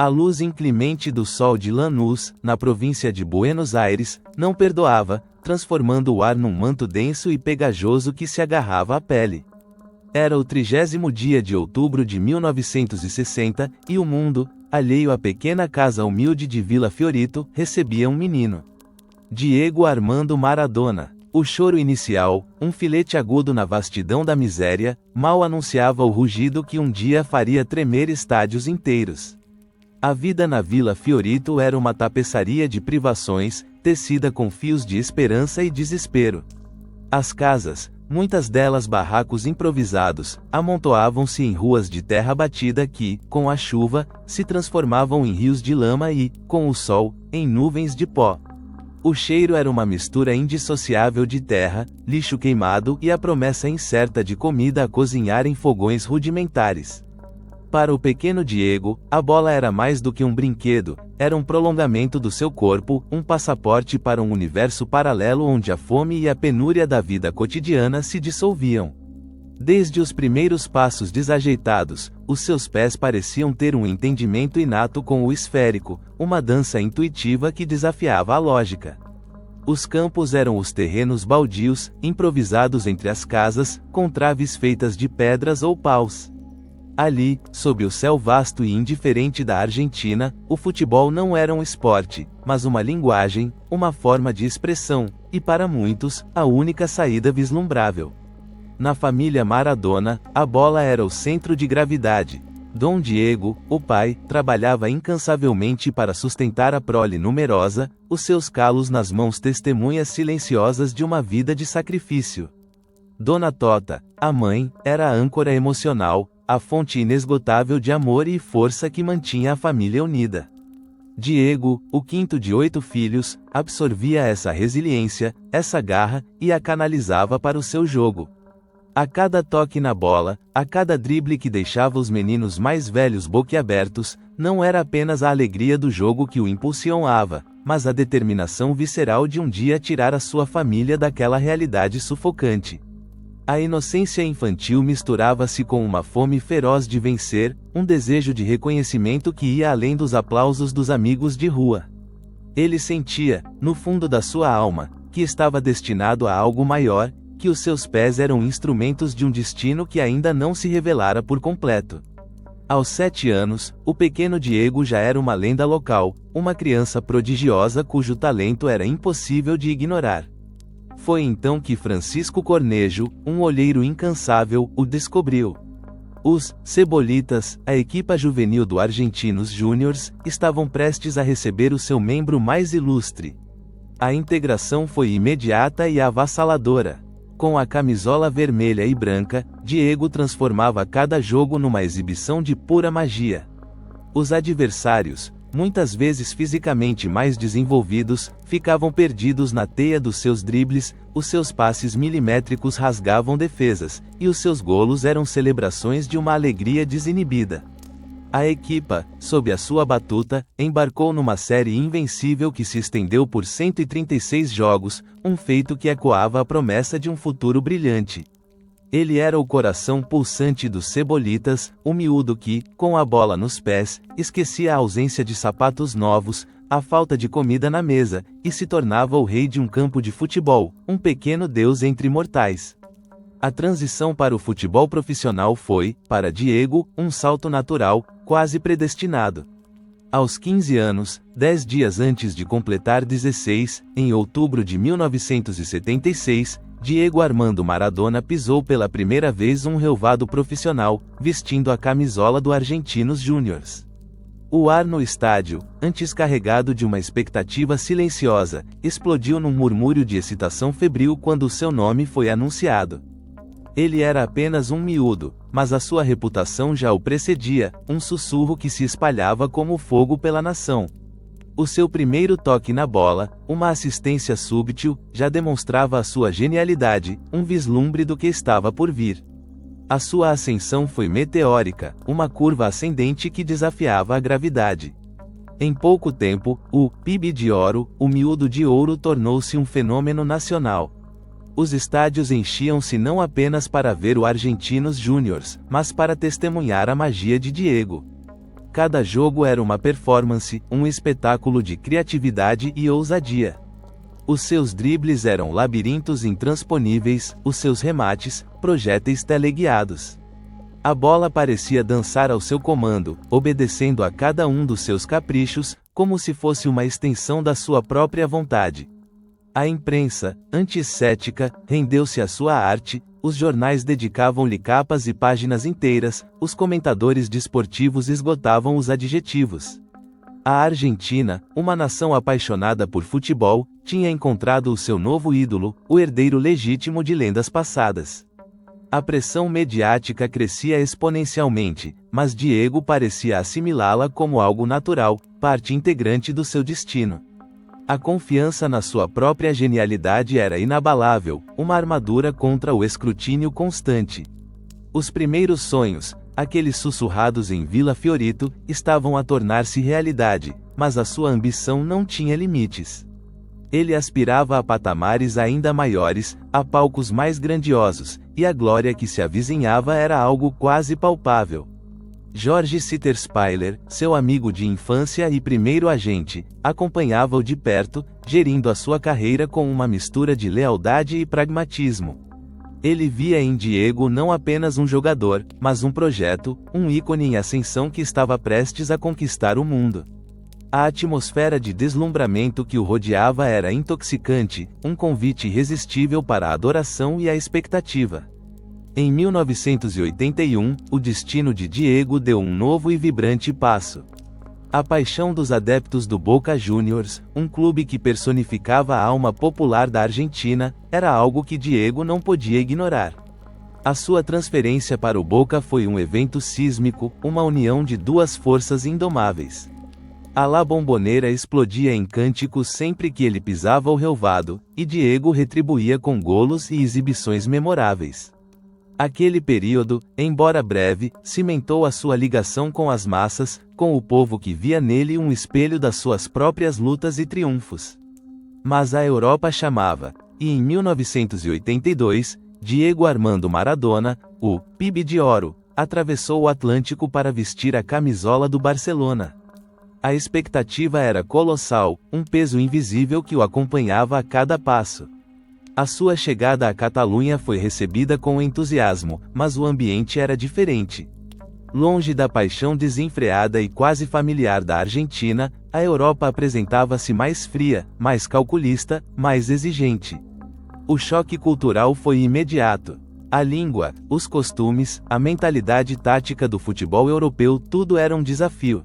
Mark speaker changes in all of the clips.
Speaker 1: A luz inclemente do sol de Lanús, na província de Buenos Aires, não perdoava, transformando o ar num manto denso e pegajoso que se agarrava à pele. Era o 30º dia de outubro de 1960, e o mundo, alheio à pequena casa humilde de Vila Fiorito, recebia um menino. Diego Armando Maradona. O choro inicial, um filete agudo na vastidão da miséria, mal anunciava o rugido que um dia faria tremer estádios inteiros. A vida na Vila Fiorito era uma tapeçaria de privações, tecida com fios de esperança e desespero. As casas, muitas delas barracos improvisados, amontoavam-se em ruas de terra batida que, com a chuva, se transformavam em rios de lama e, com o sol, em nuvens de pó. O cheiro era uma mistura indissociável de terra, lixo queimado e a promessa incerta de comida a cozinhar em fogões rudimentares. Para o pequeno Diego, a bola era mais do que um brinquedo, era um prolongamento do seu corpo, um passaporte para um universo paralelo onde a fome e a penúria da vida cotidiana se dissolviam. Desde os primeiros passos desajeitados, os seus pés pareciam ter um entendimento inato com o esférico, uma dança intuitiva que desafiava a lógica. Os campos eram os terrenos baldios, improvisados entre as casas, com traves feitas de pedras ou paus. Ali, sob o céu vasto e indiferente da Argentina, o futebol não era um esporte, mas uma linguagem, uma forma de expressão, e para muitos, a única saída vislumbrável. Na família Maradona, a bola era o centro de gravidade. Dom Diego, o pai, trabalhava incansavelmente para sustentar a prole numerosa, os seus calos nas mãos testemunhas silenciosas de uma vida de sacrifício. Dona Tota, a mãe, era a âncora emocional, a fonte inesgotável de amor e força que mantinha a família unida. Diego, o quinto de 8 filhos, absorvia essa resiliência, essa garra, e a canalizava para o seu jogo. A cada toque na bola, a cada drible que deixava os meninos mais velhos boquiabertos, não era apenas a alegria do jogo que o impulsionava, mas a determinação visceral de um dia tirar a sua família daquela realidade sufocante. A inocência infantil misturava-se com uma fome feroz de vencer, um desejo de reconhecimento que ia além dos aplausos dos amigos de rua. Ele sentia, no fundo da sua alma, que estava destinado a algo maior, que os seus pés eram instrumentos de um destino que ainda não se revelara por completo. Aos 7 anos, o pequeno Diego já era uma lenda local, uma criança prodigiosa cujo talento era impossível de ignorar. Foi então que Francisco Cornejo, um olheiro incansável, o descobriu. Os Cebolitas, a equipa juvenil do Argentinos Júniors, estavam prestes a receber o seu membro mais ilustre. A integração foi imediata e avassaladora. Com a camisola vermelha e branca, Diego transformava cada jogo numa exibição de pura magia. Os adversários, muitas vezes fisicamente mais desenvolvidos, ficavam perdidos na teia dos seus dribles, os seus passes milimétricos rasgavam defesas, e os seus golos eram celebrações de uma alegria desinibida. A equipa, sob a sua batuta, embarcou numa série invencível que se estendeu por 136 jogos, um feito que ecoava a promessa de um futuro brilhante. Ele era o coração pulsante dos Cebolitas, o miúdo que, com a bola nos pés, esquecia a ausência de sapatos novos, a falta de comida na mesa, e se tornava o rei de um campo de futebol, um pequeno deus entre mortais. A transição para o futebol profissional foi, para Diego, um salto natural, quase predestinado. Aos 15 anos, 10 dias antes de completar 16, em outubro de 1976, Diego Armando Maradona pisou pela primeira vez um relvado profissional, vestindo a camisola do Argentinos Júniors. O ar no estádio, antes carregado de uma expectativa silenciosa, explodiu num murmúrio de excitação febril quando o seu nome foi anunciado. Ele era apenas um miúdo, mas a sua reputação já o precedia, um sussurro que se espalhava como fogo pela nação. O seu primeiro toque na bola, uma assistência súbita, já demonstrava a sua genialidade, um vislumbre do que estava por vir. A sua ascensão foi meteórica, uma curva ascendente que desafiava a gravidade. Em pouco tempo, o PIB de ouro, o miúdo de ouro tornou-se um fenômeno nacional. Os estádios enchiam-se não apenas para ver o Argentinos Júniors, mas para testemunhar a magia de Diego. Cada jogo era uma performance, um espetáculo de criatividade e ousadia. Os seus dribles eram labirintos intransponíveis, os seus remates, projéteis teleguiados. A bola parecia dançar ao seu comando, obedecendo a cada um dos seus caprichos, como se fosse uma extensão da sua própria vontade. A imprensa, anticética, rendeu-se à sua arte, os jornais dedicavam-lhe capas e páginas inteiras, os comentadores desportivos esgotavam os adjetivos. A Argentina, uma nação apaixonada por futebol, tinha encontrado o seu novo ídolo, o herdeiro legítimo de lendas passadas. A pressão mediática crescia exponencialmente, mas Diego parecia assimilá-la como algo natural, parte integrante do seu destino. A confiança na sua própria genialidade era inabalável, uma armadura contra o escrutínio constante. Os primeiros sonhos, aqueles sussurrados em Vila Fiorito, estavam a tornar-se realidade, mas a sua ambição não tinha limites. Ele aspirava a patamares ainda maiores, a palcos mais grandiosos, e a glória que se avizinhava era algo quase palpável. Jorge Sitterspeiler, seu amigo de infância e primeiro agente, acompanhava-o de perto, gerindo a sua carreira com uma mistura de lealdade e pragmatismo. Ele via em Diego não apenas um jogador, mas um projeto, um ícone em ascensão que estava prestes a conquistar o mundo. A atmosfera de deslumbramento que o rodeava era intoxicante, um convite irresistível para a adoração e a expectativa. Em 1981, o destino de Diego deu um novo e vibrante passo. A paixão dos adeptos do Boca Juniors, um clube que personificava a alma popular da Argentina, era algo que Diego não podia ignorar. A sua transferência para o Boca foi um evento sísmico, uma união de duas forças indomáveis. A La Bombonera explodia em cânticos sempre que ele pisava o relvado, e Diego retribuía com golos e exibições memoráveis. Aquele período, embora breve, cimentou a sua ligação com as massas, com o povo que via nele um espelho das suas próprias lutas e triunfos. Mas a Europa chamava, e em 1982, Diego Armando Maradona, o PIB de Ouro, atravessou o Atlântico para vestir a camisola do Barcelona. A expectativa era colossal, um peso invisível que o acompanhava a cada passo. A sua chegada à Catalunha foi recebida com entusiasmo, mas o ambiente era diferente. Longe da paixão desenfreada e quase familiar da Argentina, a Europa apresentava-se mais fria, mais calculista, mais exigente. O choque cultural foi imediato. A língua, os costumes, a mentalidade tática do futebol europeu, tudo era um desafio.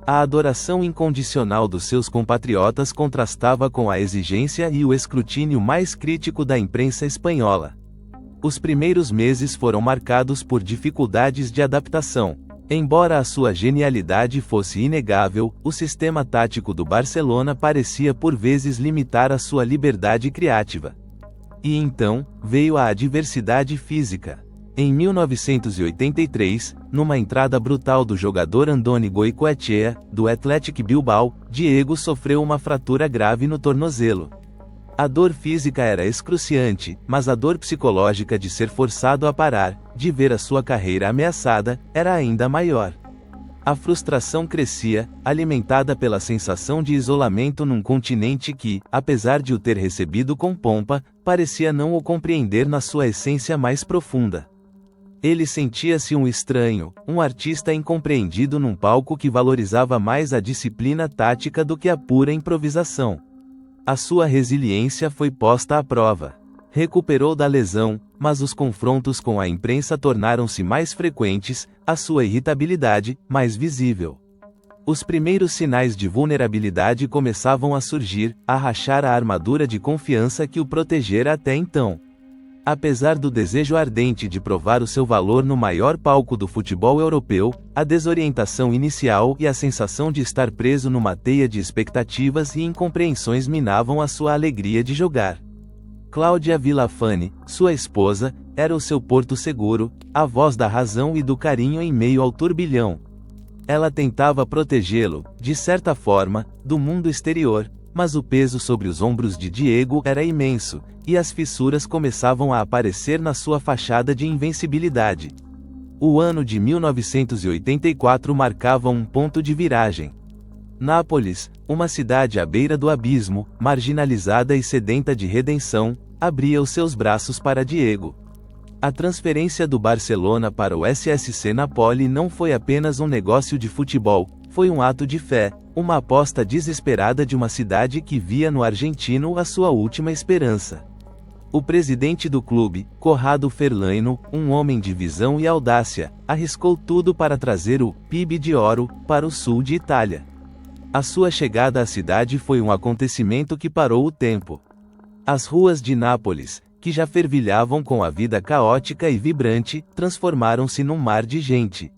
Speaker 1: A adoração incondicional dos seus compatriotas contrastava com a exigência e o escrutínio mais crítico da imprensa espanhola. Os primeiros meses foram marcados por dificuldades de adaptação. Embora a sua genialidade fosse inegável, o sistema tático do Barcelona parecia por vezes limitar a sua liberdade criativa. E então, veio a adversidade física. Em 1983, numa entrada brutal do jogador Andoni Goicoechea, do Athletic Bilbao, Diego sofreu uma fratura grave no tornozelo. A dor física era excruciante, mas a dor psicológica de ser forçado a parar, de ver a sua carreira ameaçada, era ainda maior. A frustração crescia, alimentada pela sensação de isolamento num continente que, apesar de o ter recebido com pompa, parecia não o compreender na sua essência mais profunda. Ele sentia-se um estranho, um artista incompreendido num palco que valorizava mais a disciplina tática do que a pura improvisação. A sua resiliência foi posta à prova. Recuperou da lesão, mas os confrontos com a imprensa tornaram-se mais frequentes, a sua irritabilidade, mais visível. Os primeiros sinais de vulnerabilidade começavam a surgir, a rachar a armadura de confiança que o protegera até então. Apesar do desejo ardente de provar o seu valor no maior palco do futebol europeu, a desorientação inicial e a sensação de estar preso numa teia de expectativas e incompreensões minavam a sua alegria de jogar. Cláudia Villafane, sua esposa, era o seu porto seguro, a voz da razão e do carinho em meio ao turbilhão. Ela tentava protegê-lo, de certa forma, do mundo exterior, mas o peso sobre os ombros de Diego era imenso, e as fissuras começavam a aparecer na sua fachada de invencibilidade. O ano de 1984 marcava um ponto de viragem. Nápoles, uma cidade à beira do abismo, marginalizada e sedenta de redenção, abria os seus braços para Diego. A transferência do Barcelona para o SSC Napoli não foi apenas um negócio de futebol, foi um ato de fé, uma aposta desesperada de uma cidade que via no argentino a sua última esperança. O presidente do clube, Corrado Ferlaino, um homem de visão e audácia, arriscou tudo para trazer o PIB de Ouro para o sul de Itália. A sua chegada à cidade foi um acontecimento que parou o tempo. As ruas de Nápoles, que já fervilhavam com a vida caótica e vibrante, transformaram-se num mar de gente.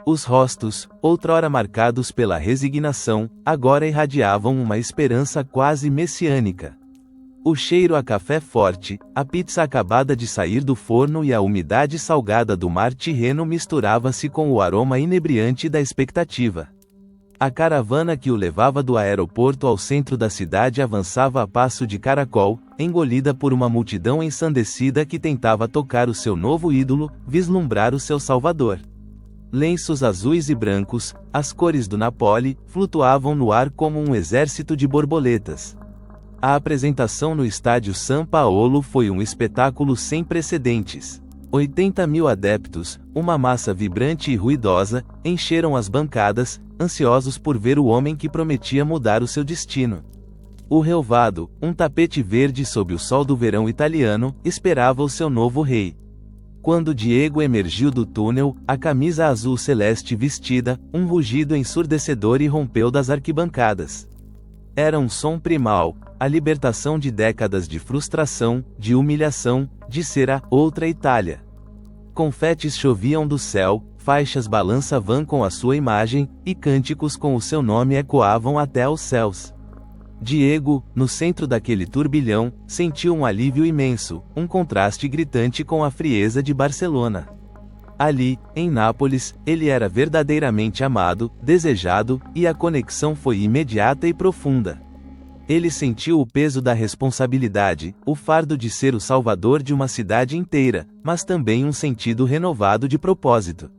Speaker 1: Os rostos, outrora marcados pela resignação, agora irradiavam uma esperança quase messiânica. O cheiro a café forte, a pizza acabada de sair do forno e a umidade salgada do mar Tirreno misturava-se com o aroma inebriante da expectativa. A caravana que o levava do aeroporto ao centro da cidade avançava a passo de caracol, engolida por uma multidão ensandecida que tentava tocar o seu novo ídolo, vislumbrar o seu salvador. Lenços azuis e brancos, as cores do Napoli, flutuavam no ar como um exército de borboletas. A apresentação no estádio São Paulo foi um espetáculo sem precedentes. 80.000 adeptos, uma massa vibrante e ruidosa, encheram as bancadas, ansiosos por ver o homem que prometia mudar o seu destino. O relvado, um tapete verde sob o sol do verão italiano, esperava o seu novo rei. Quando Diego emergiu do túnel, a camisa azul celeste vestida, um rugido ensurdecedor irrompeu das arquibancadas. Era um som primal, a libertação de décadas de frustração, de humilhação, de ser a outra Itália. Confetes choviam do céu, faixas balançavam com a sua imagem, e cânticos com o seu nome ecoavam até aos céus. Diego, no centro daquele turbilhão, sentiu um alívio imenso, um contraste gritante com a frieza de Barcelona. Ali, em Nápoles, ele era verdadeiramente amado, desejado, e a conexão foi imediata e profunda. Ele sentiu o peso da responsabilidade, o fardo de ser o salvador de uma cidade inteira, mas também um sentido renovado de propósito.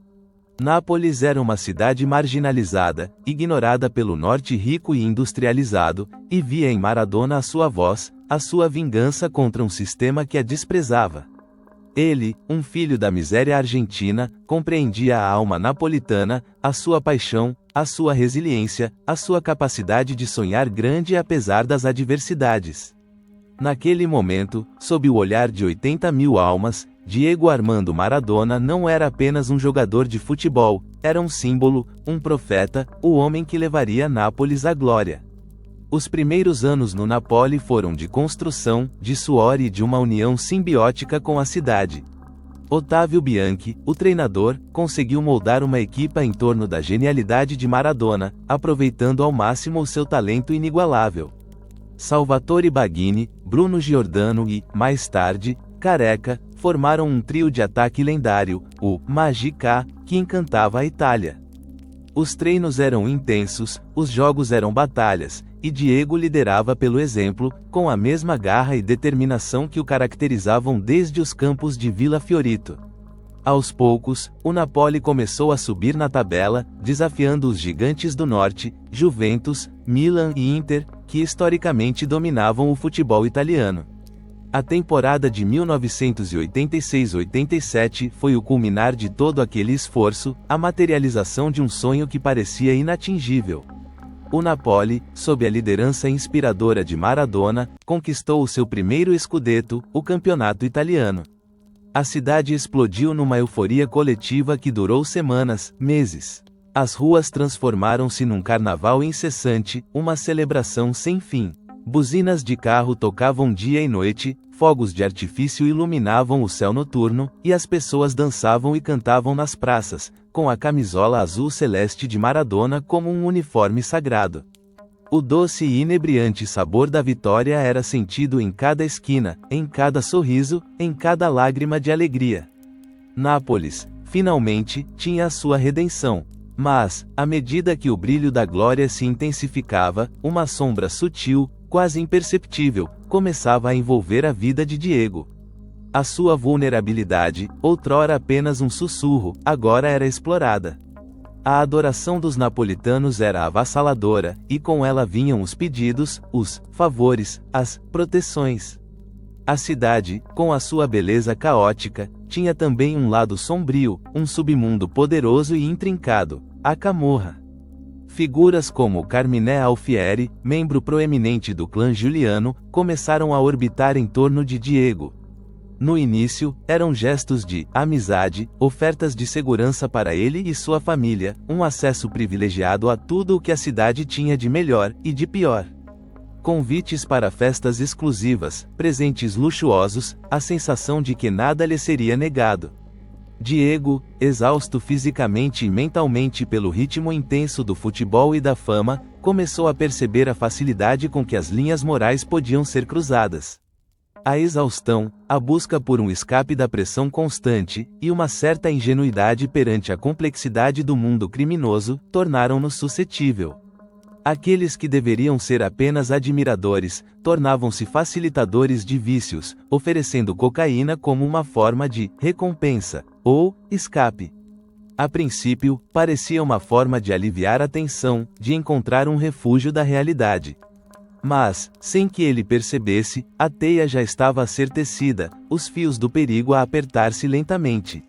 Speaker 1: Nápoles era uma cidade marginalizada, ignorada pelo norte rico e industrializado, e via em Maradona a sua voz, a sua vingança contra um sistema que a desprezava. Ele, um filho da miséria argentina, compreendia a alma napolitana, a sua paixão, a sua resiliência, a sua capacidade de sonhar grande apesar das adversidades. Naquele momento, sob o olhar de 80.000 almas, Diego Armando Maradona não era apenas um jogador de futebol, era um símbolo, um profeta, o homem que levaria Nápoles à glória. Os primeiros anos no Napoli foram de construção, de suor e de uma união simbiótica com a cidade. Ottavio Bianchi, o treinador, conseguiu moldar uma equipa em torno da genialidade de Maradona, aproveitando ao máximo o seu talento inigualável. Salvatore Baghini, Bruno Giordano e, mais tarde, Careca, formaram um trio de ataque lendário, o Magica, que encantava a Itália. Os treinos eram intensos, os jogos eram batalhas, e Diego liderava pelo exemplo, com a mesma garra e determinação que o caracterizavam desde os campos de Villa Fiorito. Aos poucos, o Napoli começou a subir na tabela, desafiando os gigantes do norte, Juventus, Milan e Inter, que historicamente dominavam o futebol italiano. A temporada de 1986-87 foi o culminar de todo aquele esforço, a materialização de um sonho que parecia inatingível. O Napoli, sob a liderança inspiradora de Maradona, conquistou o seu primeiro scudetto, o campeonato italiano. A cidade explodiu numa euforia coletiva que durou semanas, meses. As ruas transformaram-se num carnaval incessante, uma celebração sem fim. Buzinas de carro tocavam dia e noite, fogos de artifício iluminavam o céu noturno, e as pessoas dançavam e cantavam nas praças, com a camisola azul celeste de Maradona como um uniforme sagrado. O doce e inebriante sabor da vitória era sentido em cada esquina, em cada sorriso, em cada lágrima de alegria. Nápoles, finalmente, tinha a sua redenção. Mas, à medida que o brilho da glória se intensificava, uma sombra sutil, quase imperceptível, começava a envolver a vida de Diego. A sua vulnerabilidade, outrora apenas um sussurro, agora era explorada. A adoração dos napolitanos era avassaladora, e com ela vinham os pedidos, os favores, as proteções. A cidade, com a sua beleza caótica, tinha também um lado sombrio, um submundo poderoso e intrincado, a Camorra. Figuras como Carmine Alfieri, membro proeminente do clã Giuliano, começaram a orbitar em torno de Diego. No início, eram gestos de amizade, ofertas de segurança para ele e sua família, um acesso privilegiado a tudo o que a cidade tinha de melhor e de pior. Convites para festas exclusivas, presentes luxuosos, a sensação de que nada lhe seria negado. Diego, exausto fisicamente e mentalmente pelo ritmo intenso do futebol e da fama, começou a perceber a facilidade com que as linhas morais podiam ser cruzadas. A exaustão, a busca por um escape da pressão constante, e uma certa ingenuidade perante a complexidade do mundo criminoso, tornaram-no suscetível. Aqueles que deveriam ser apenas admiradores, tornavam-se facilitadores de vícios, oferecendo cocaína como uma forma de recompensa, ou escape. A princípio, parecia uma forma de aliviar a tensão, de encontrar um refúgio da realidade. Mas, sem que ele percebesse, a teia já estava a ser tecida, os fios do perigo a apertar-se lentamente.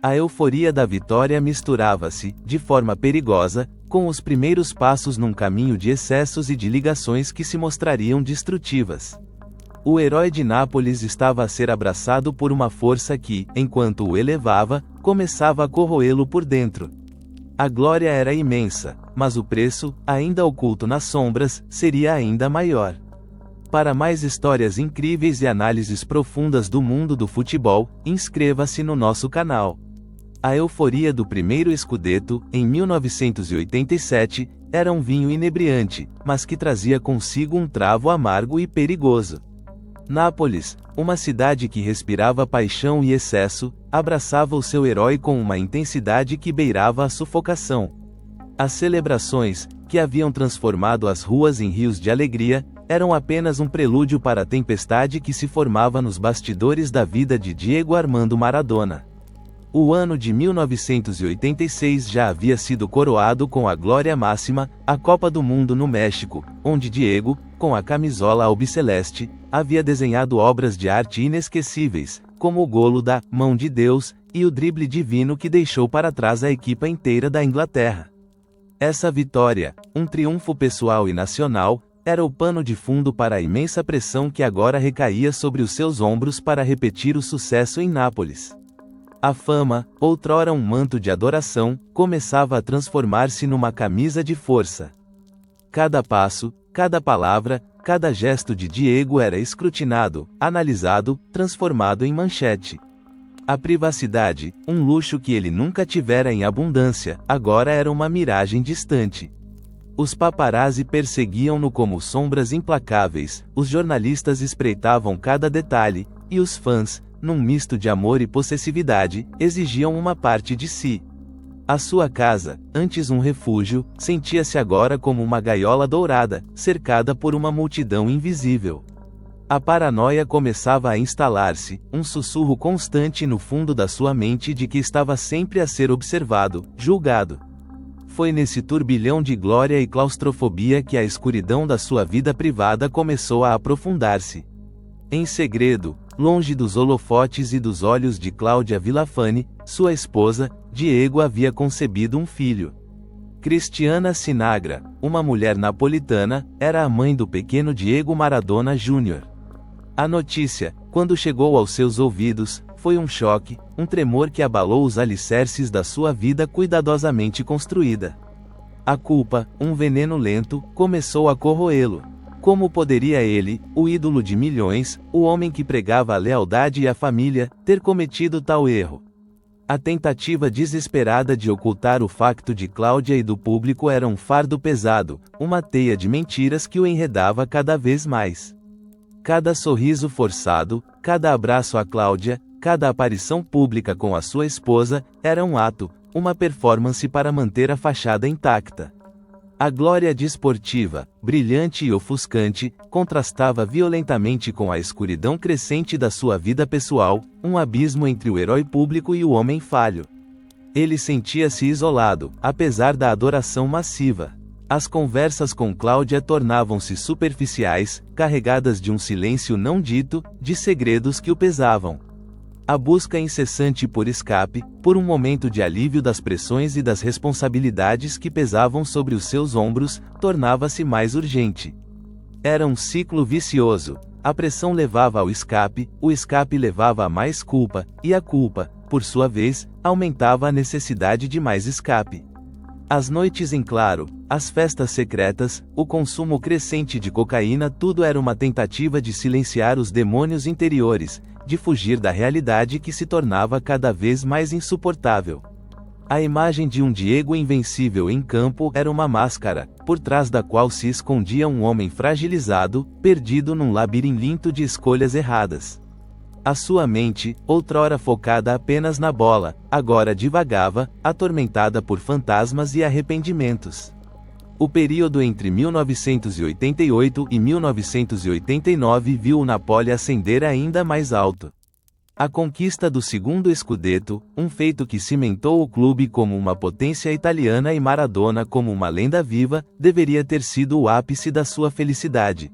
Speaker 1: A euforia da vitória misturava-se, de forma perigosa, com os primeiros passos num caminho de excessos e de ligações que se mostrariam destrutivas. O herói de Nápoles estava a ser abraçado por uma força que, enquanto o elevava, começava a corroê-lo por dentro. A glória era imensa, mas o preço, ainda oculto nas sombras, seria ainda maior. Para mais histórias incríveis e análises profundas do mundo do futebol, inscreva-se no nosso canal. A euforia do primeiro Scudetto, em 1987, era um vinho inebriante, mas que trazia consigo um travo amargo e perigoso. Nápoles, uma cidade que respirava paixão e excesso, abraçava o seu herói com uma intensidade que beirava a sufocação. As celebrações, que haviam transformado as ruas em rios de alegria, eram apenas um prelúdio para a tempestade que se formava nos bastidores da vida de Diego Armando Maradona. O ano de 1986 já havia sido coroado com a glória máxima, a Copa do Mundo no México, onde Diego, com a camisola albiceleste, havia desenhado obras de arte inesquecíveis, como o golo da mão de Deus e o drible divino que deixou para trás a equipa inteira da Inglaterra. Essa vitória, um triunfo pessoal e nacional, era o pano de fundo para a imensa pressão que agora recaía sobre os seus ombros para repetir o sucesso em Nápoles. A fama, outrora um manto de adoração, começava a transformar-se numa camisa de força. Cada passo, cada palavra, cada gesto de Diego era escrutinado, analisado, transformado em manchete. A privacidade, um luxo que ele nunca tivera em abundância, agora era uma miragem distante. Os paparazzi perseguiam-no como sombras implacáveis, os jornalistas espreitavam cada detalhe, e os fãs, num misto de amor e possessividade, exigiam uma parte de si. A sua casa, antes um refúgio, sentia-se agora como uma gaiola dourada, cercada por uma multidão invisível. A paranoia começava a instalar-se, um sussurro constante no fundo da sua mente de que estava sempre a ser observado, julgado. Foi nesse turbilhão de glória e claustrofobia que a escuridão da sua vida privada começou a aprofundar-se. Em segredo, longe dos holofotes e dos olhos de Cláudia Villafane, sua esposa, Diego havia concebido um filho. Cristiana Sinagra, uma mulher napolitana, era a mãe do pequeno Diego Maradona Jr. A notícia, quando chegou aos seus ouvidos, foi um choque, um tremor que abalou os alicerces da sua vida cuidadosamente construída. A culpa, um veneno lento, começou a corroê-lo. Como poderia ele, o ídolo de milhões, o homem que pregava a lealdade e a família, ter cometido tal erro? A tentativa desesperada de ocultar o facto de Cláudia e do público era um fardo pesado, uma teia de mentiras que o enredava cada vez mais. Cada sorriso forçado, cada abraço a Cláudia, cada aparição pública com a sua esposa, era um ato, uma performance para manter a fachada intacta. A glória desportiva, brilhante e ofuscante, contrastava violentamente com a escuridão crescente da sua vida pessoal, um abismo entre o herói público e o homem falho. Ele sentia-se isolado, apesar da adoração massiva. As conversas com Cláudia tornavam-se superficiais, carregadas de um silêncio não dito, de segredos que o pesavam. A busca incessante por escape, por um momento de alívio das pressões e das responsabilidades que pesavam sobre os seus ombros, tornava-se mais urgente. Era um ciclo vicioso. A pressão levava ao escape, o escape levava a mais culpa, e a culpa, por sua vez, aumentava a necessidade de mais escape. As noites em claro, as festas secretas, o consumo crescente de cocaína, tudo era uma tentativa de silenciar os demônios interiores, de fugir da realidade que se tornava cada vez mais insuportável. A imagem de um Diego invencível em campo era uma máscara, por trás da qual se escondia um homem fragilizado, perdido num labirinto de escolhas erradas. A sua mente, outrora focada apenas na bola, agora divagava, atormentada por fantasmas e arrependimentos. O período entre 1988 e 1989 viu o Napoli ascender ainda mais alto. A conquista do segundo scudetto, um feito que cimentou o clube como uma potência italiana e Maradona como uma lenda viva, deveria ter sido o ápice da sua felicidade.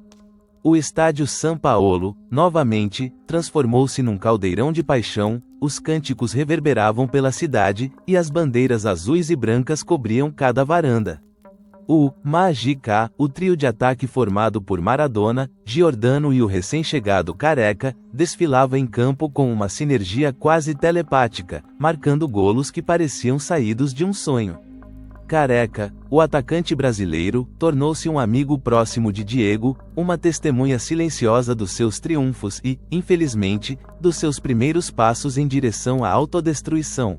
Speaker 1: O estádio São Paulo, novamente, transformou-se num caldeirão de paixão, os cânticos reverberavam pela cidade, e as bandeiras azuis e brancas cobriam cada varanda. O Magica, o trio de ataque formado por Maradona, Giordano e o recém-chegado Careca, desfilava em campo com uma sinergia quase telepática, marcando golos que pareciam saídos de um sonho. Careca, o atacante brasileiro, tornou-se um amigo próximo de Diego, uma testemunha silenciosa dos seus triunfos e, infelizmente, dos seus primeiros passos em direção à autodestruição.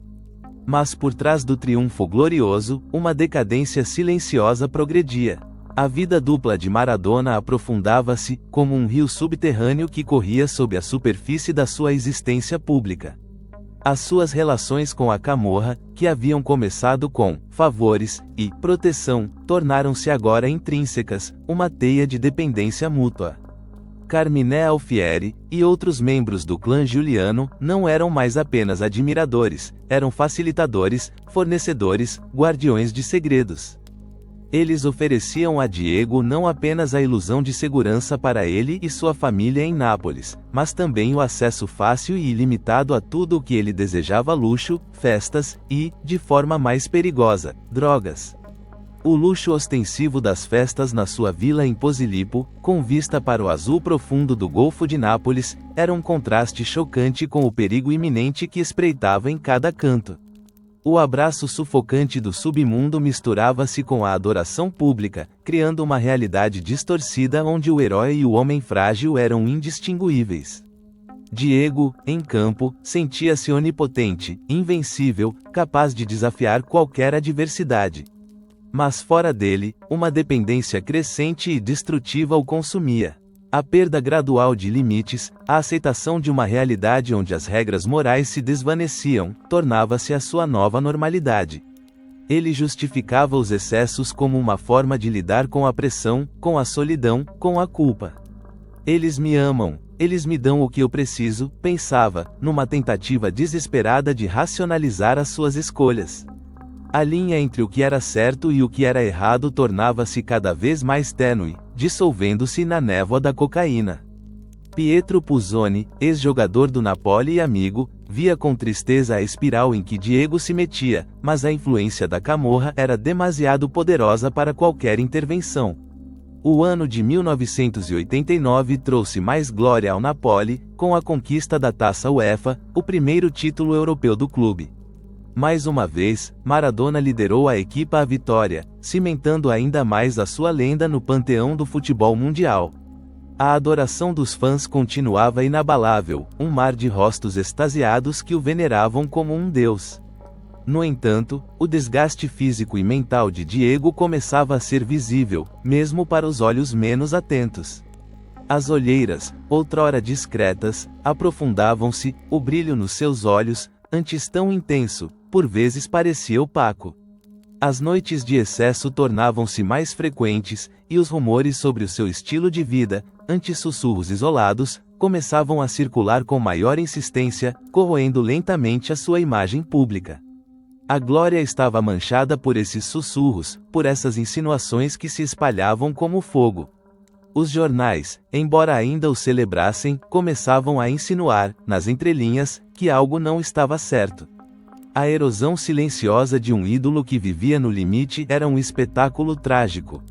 Speaker 1: Mas por trás do triunfo glorioso, uma decadência silenciosa progredia. A vida dupla de Maradona aprofundava-se, como um rio subterrâneo que corria sob a superfície da sua existência pública. As suas relações com a Camorra, que haviam começado com favores e proteção, tornaram-se agora intrínsecas, uma teia de dependência mútua. Carmine Alfieri, e outros membros do clã Giuliano, não eram mais apenas admiradores, eram facilitadores, fornecedores, guardiões de segredos. Eles ofereciam a Diego não apenas a ilusão de segurança para ele e sua família em Nápoles, mas também o acesso fácil e ilimitado a tudo o que ele desejava: luxo, festas e, de forma mais perigosa, drogas. O luxo ostensivo das festas na sua vila em Posillipo, com vista para o azul profundo do Golfo de Nápoles, era um contraste chocante com o perigo iminente que espreitava em cada canto. O abraço sufocante do submundo misturava-se com a adoração pública, criando uma realidade distorcida onde o herói e o homem frágil eram indistinguíveis. Diego, em campo, sentia-se onipotente, invencível, capaz de desafiar qualquer adversidade. Mas fora dele, uma dependência crescente e destrutiva o consumia. A perda gradual de limites, a aceitação de uma realidade onde as regras morais se desvaneciam, tornava-se a sua nova normalidade. Ele justificava os excessos como uma forma de lidar com a pressão, com a solidão, com a culpa. Eles me amam, eles me dão o que eu preciso, pensava, numa tentativa desesperada de racionalizar as suas escolhas. A linha entre o que era certo e o que era errado tornava-se cada vez mais tênue, dissolvendo-se na névoa da cocaína. Pietro Puzzoni, ex-jogador do Napoli e amigo, via com tristeza a espiral em que Diego se metia, mas a influência da Camorra era demasiado poderosa para qualquer intervenção. O ano de 1989 trouxe mais glória ao Napoli, com a conquista da Taça UEFA, o primeiro título europeu do clube. Mais uma vez, Maradona liderou a equipa à vitória, cimentando ainda mais a sua lenda no panteão do futebol mundial. A adoração dos fãs continuava inabalável, um mar de rostos extasiados que o veneravam como um deus. No entanto, o desgaste físico e mental de Diego começava a ser visível, mesmo para os olhos menos atentos. As olheiras, outrora discretas, aprofundavam-se, o brilho nos seus olhos, antes tão intenso, por vezes parecia opaco. As noites de excesso tornavam-se mais frequentes, e os rumores sobre o seu estilo de vida, antes sussurros isolados, começavam a circular com maior insistência, corroendo lentamente a sua imagem pública. A glória estava manchada por esses sussurros, por essas insinuações que se espalhavam como fogo. Os jornais, embora ainda o celebrassem, começavam a insinuar, nas entrelinhas, que algo não estava certo. A erosão silenciosa de um ídolo que vivia no limite era um espetáculo trágico.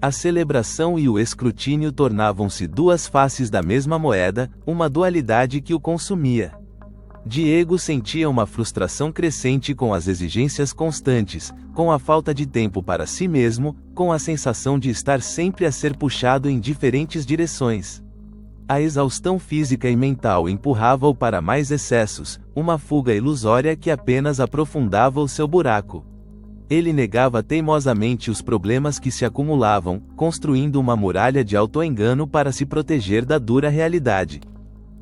Speaker 1: A celebração e o escrutínio tornavam-se duas faces da mesma moeda, uma dualidade que o consumia. Diego sentia uma frustração crescente com as exigências constantes, com a falta de tempo para si mesmo, com a sensação de estar sempre a ser puxado em diferentes direções. A exaustão física e mental empurrava-o para mais excessos, uma fuga ilusória que apenas aprofundava o seu buraco. Ele negava teimosamente os problemas que se acumulavam, construindo uma muralha de autoengano para se proteger da dura realidade.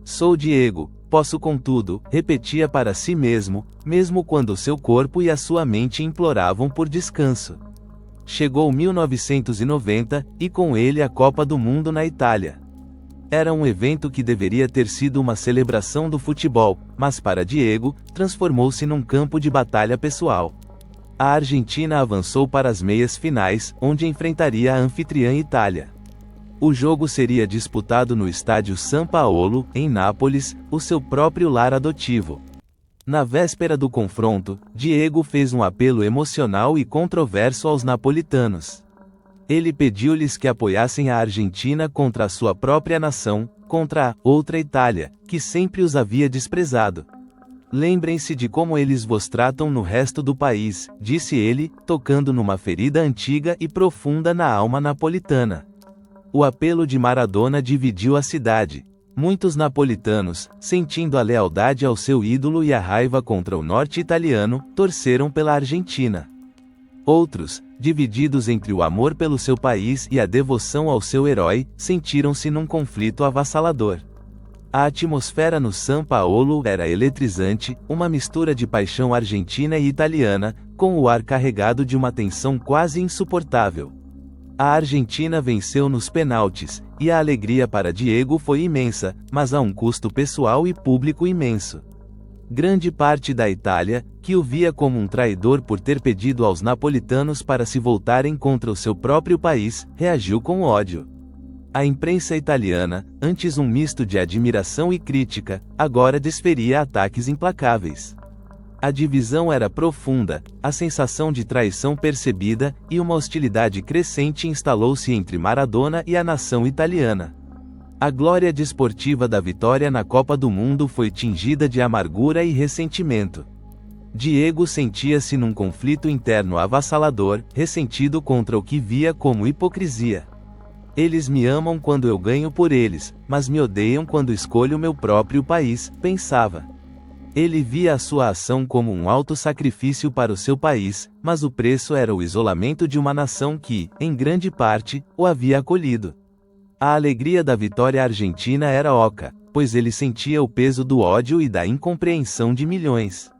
Speaker 1: Sou Diego, posso contudo, repetia para si mesmo, mesmo quando seu corpo e a sua mente imploravam por descanso. Chegou 1990, e com ele a Copa do Mundo na Itália. Era um evento que deveria ter sido uma celebração do futebol, mas para Diego, transformou-se num campo de batalha pessoal. A Argentina avançou para as meias finais, onde enfrentaria a anfitriã Itália. O jogo seria disputado no estádio São Paulo, em Nápoles, o seu próprio lar adotivo. Na véspera do confronto, Diego fez um apelo emocional e controverso aos napolitanos. Ele pediu-lhes que apoiassem a Argentina contra a sua própria nação, contra a outra Itália, que sempre os havia desprezado. Lembrem-se de como eles vos tratam no resto do país, disse ele, tocando numa ferida antiga e profunda na alma napolitana. O apelo de Maradona dividiu a cidade. Muitos napolitanos, sentindo a lealdade ao seu ídolo e a raiva contra o norte italiano, torceram pela Argentina. Outros, divididos entre o amor pelo seu país e a devoção ao seu herói, sentiram-se num conflito avassalador. A atmosfera no São Paulo era eletrizante, uma mistura de paixão argentina e italiana, com o ar carregado de uma tensão quase insuportável. A Argentina venceu nos penaltis, e a alegria para Diego foi imensa, mas a um custo pessoal e público imenso. Grande parte da Itália, que o via como um traidor por ter pedido aos napolitanos para se voltarem contra o seu próprio país, reagiu com ódio. A imprensa italiana, antes um misto de admiração e crítica, agora desferia ataques implacáveis. A divisão era profunda, a sensação de traição percebida, e uma hostilidade crescente instalou-se entre Maradona e a nação italiana. A glória desportiva da vitória na Copa do Mundo foi tingida de amargura e ressentimento. Diego sentia-se num conflito interno avassalador, ressentido contra o que via como hipocrisia. Eles me amam quando eu ganho por eles, mas me odeiam quando escolho meu próprio país, pensava. Ele via a sua ação como um alto sacrifício para o seu país, mas o preço era o isolamento de uma nação que, em grande parte, o havia acolhido. A alegria da vitória argentina era oca, pois ele sentia o peso do ódio e da incompreensão de milhões.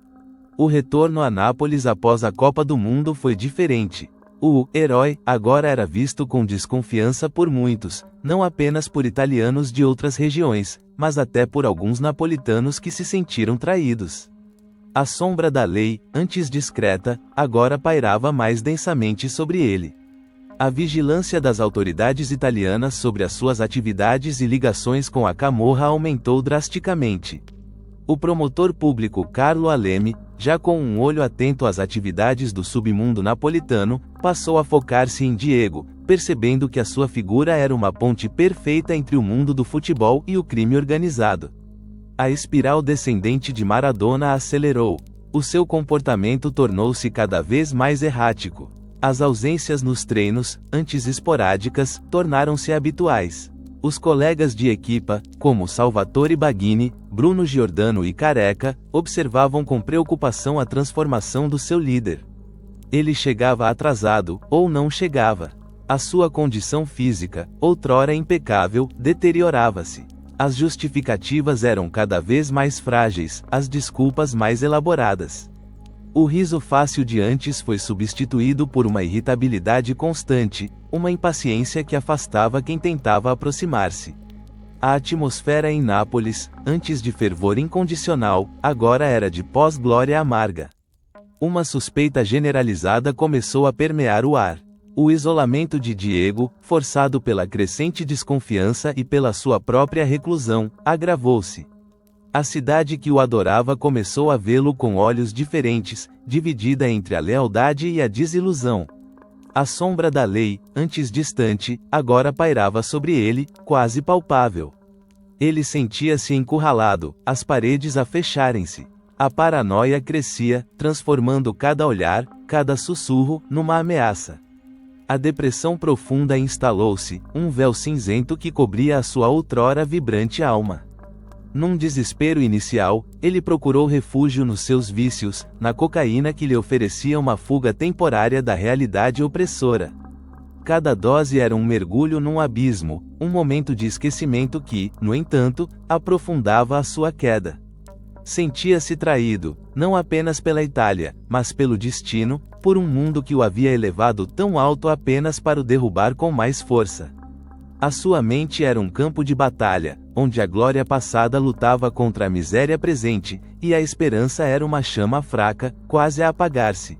Speaker 1: O retorno a Nápoles após a Copa do Mundo foi diferente. O herói agora era visto com desconfiança por muitos, não apenas por italianos de outras regiões, mas até por alguns napolitanos que se sentiram traídos. A sombra da lei, antes discreta, agora pairava mais densamente sobre ele. A vigilância das autoridades italianas sobre as suas atividades e ligações com a Camorra aumentou drasticamente. O promotor público Carlo Alemi, já com um olho atento às atividades do submundo napolitano, passou a focar-se em Diego, percebendo que a sua figura era uma ponte perfeita entre o mundo do futebol e o crime organizado. A espiral descendente de Maradona acelerou. O seu comportamento tornou-se cada vez mais errático. As ausências nos treinos, antes esporádicas, tornaram-se habituais. Os colegas de equipa, como Salvatore Baghini, Bruno Giordano e Careca, observavam com preocupação a transformação do seu líder. Ele chegava atrasado, ou não chegava. A sua condição física, outrora impecável, deteriorava-se. As justificativas eram cada vez mais frágeis, as desculpas mais elaboradas. O riso fácil de antes foi substituído por uma irritabilidade constante, uma impaciência que afastava quem tentava aproximar-se. A atmosfera em Nápoles, antes de fervor incondicional, agora era de pós-glória amarga. Uma suspeita generalizada começou a permear o ar. O isolamento de Diego, forçado pela crescente desconfiança e pela sua própria reclusão, agravou-se. A cidade que o adorava começou a vê-lo com olhos diferentes, dividida entre a lealdade e a desilusão. A sombra da lei, antes distante, agora pairava sobre ele, quase palpável. Ele sentia-se encurralado, as paredes a fecharem-se. A paranoia crescia, transformando cada olhar, cada sussurro, numa ameaça. A depressão profunda instalou-se, um véu cinzento que cobria a sua outrora vibrante alma. Num desespero inicial, ele procurou refúgio nos seus vícios, na cocaína que lhe oferecia uma fuga temporária da realidade opressora. Cada dose era um mergulho num abismo, um momento de esquecimento que, no entanto, aprofundava a sua queda. Sentia-se traído, não apenas pela Itália, mas pelo destino, por um mundo que o havia elevado tão alto apenas para o derrubar com mais força. A sua mente era um campo de batalha, onde a glória passada lutava contra a miséria presente, e a esperança era uma chama fraca, quase a apagar-se.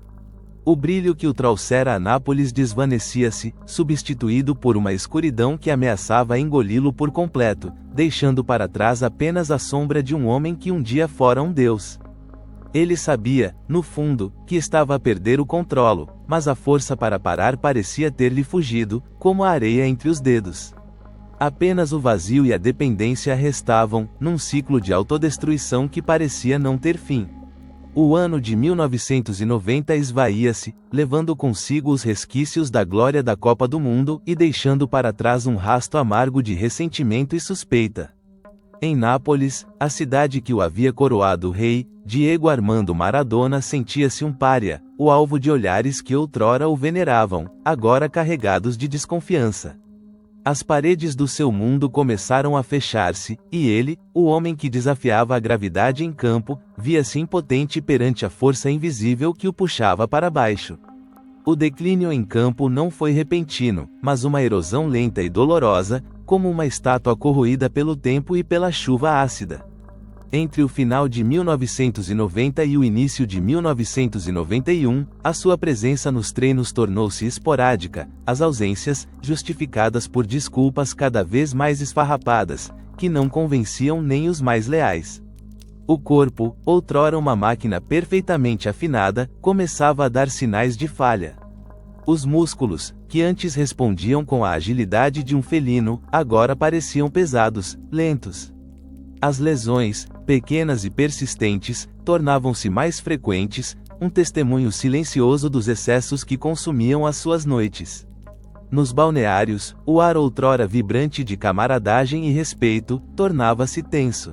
Speaker 1: O brilho que o trouxera a Nápoles desvanecia-se, substituído por uma escuridão que ameaçava engoli-lo por completo, deixando para trás apenas a sombra de um homem que um dia fora um deus. Ele sabia, no fundo, que estava a perder o controlo, mas a força para parar parecia ter-lhe fugido, como a areia entre os dedos. Apenas o vazio e a dependência restavam, num ciclo de autodestruição que parecia não ter fim. O ano de 1990 esvaía-se, levando consigo os resquícios da glória da Copa do Mundo e deixando para trás um rasto amargo de ressentimento e suspeita. Em Nápoles, a cidade que o havia coroado rei, Diego Armando Maradona sentia-se um pária, o alvo de olhares que outrora o veneravam, agora carregados de desconfiança. As paredes do seu mundo começaram a fechar-se, e ele, o homem que desafiava a gravidade em campo, via-se impotente perante a força invisível que o puxava para baixo. O declínio em campo não foi repentino, mas uma erosão lenta e dolorosa, como uma estátua corroída pelo tempo e pela chuva ácida. Entre o final de 1990 e o início de 1991, a sua presença nos treinos tornou-se esporádica, as ausências, justificadas por desculpas cada vez mais esfarrapadas, que não convenciam nem os mais leais. O corpo, outrora uma máquina perfeitamente afinada, começava a dar sinais de falha. Os músculos, que antes respondiam com a agilidade de um felino, agora pareciam pesados, lentos. As lesões, pequenas e persistentes, tornavam-se mais frequentes, um testemunho silencioso dos excessos que consumiam as suas noites. Nos balneários, o ar outrora vibrante de camaradagem e respeito, tornava-se tenso.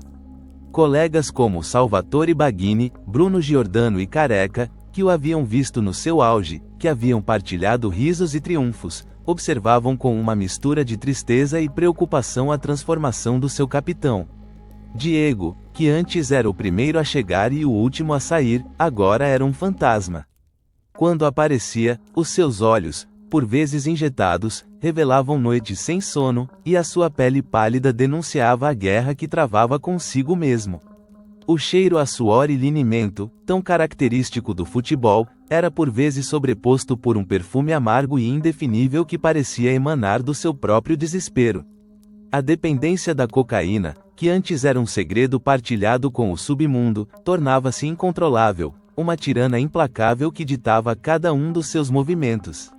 Speaker 1: Colegas como Salvatore Baghini, Bruno Giordano e Careca, que o haviam visto no seu auge, que haviam partilhado risos e triunfos, observavam com uma mistura de tristeza e preocupação a transformação do seu capitão. Diego, que antes era o primeiro a chegar e o último a sair, agora era um fantasma. Quando aparecia, os seus olhos, por vezes injetados, revelavam noites sem sono, e a sua pele pálida denunciava a guerra que travava consigo mesmo. O cheiro a suor e linimento, tão característico do futebol, era por vezes sobreposto por um perfume amargo e indefinível que parecia emanar do seu próprio desespero. A dependência da cocaína, que antes era um segredo partilhado com o submundo, tornava-se incontrolável, uma tirana implacável que ditava cada um dos seus movimentos.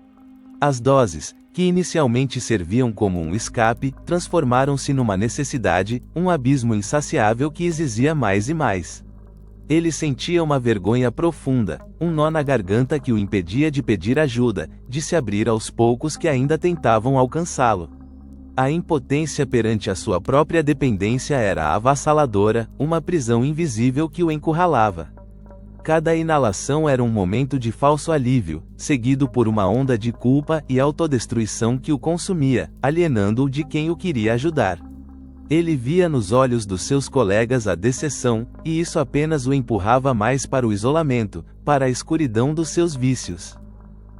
Speaker 1: As doses, que inicialmente serviam como um escape, transformaram-se numa necessidade, um abismo insaciável que exigia mais e mais. Ele sentia uma vergonha profunda, um nó na garganta que o impedia de pedir ajuda, de se abrir aos poucos que ainda tentavam alcançá-lo. A impotência perante a sua própria dependência era avassaladora, uma prisão invisível que o encurralava. Cada inalação era um momento de falso alívio, seguido por uma onda de culpa e autodestruição que o consumia, alienando-o de quem o queria ajudar. Ele via nos olhos dos seus colegas a decepção, e isso apenas o empurrava mais para o isolamento, para a escuridão dos seus vícios.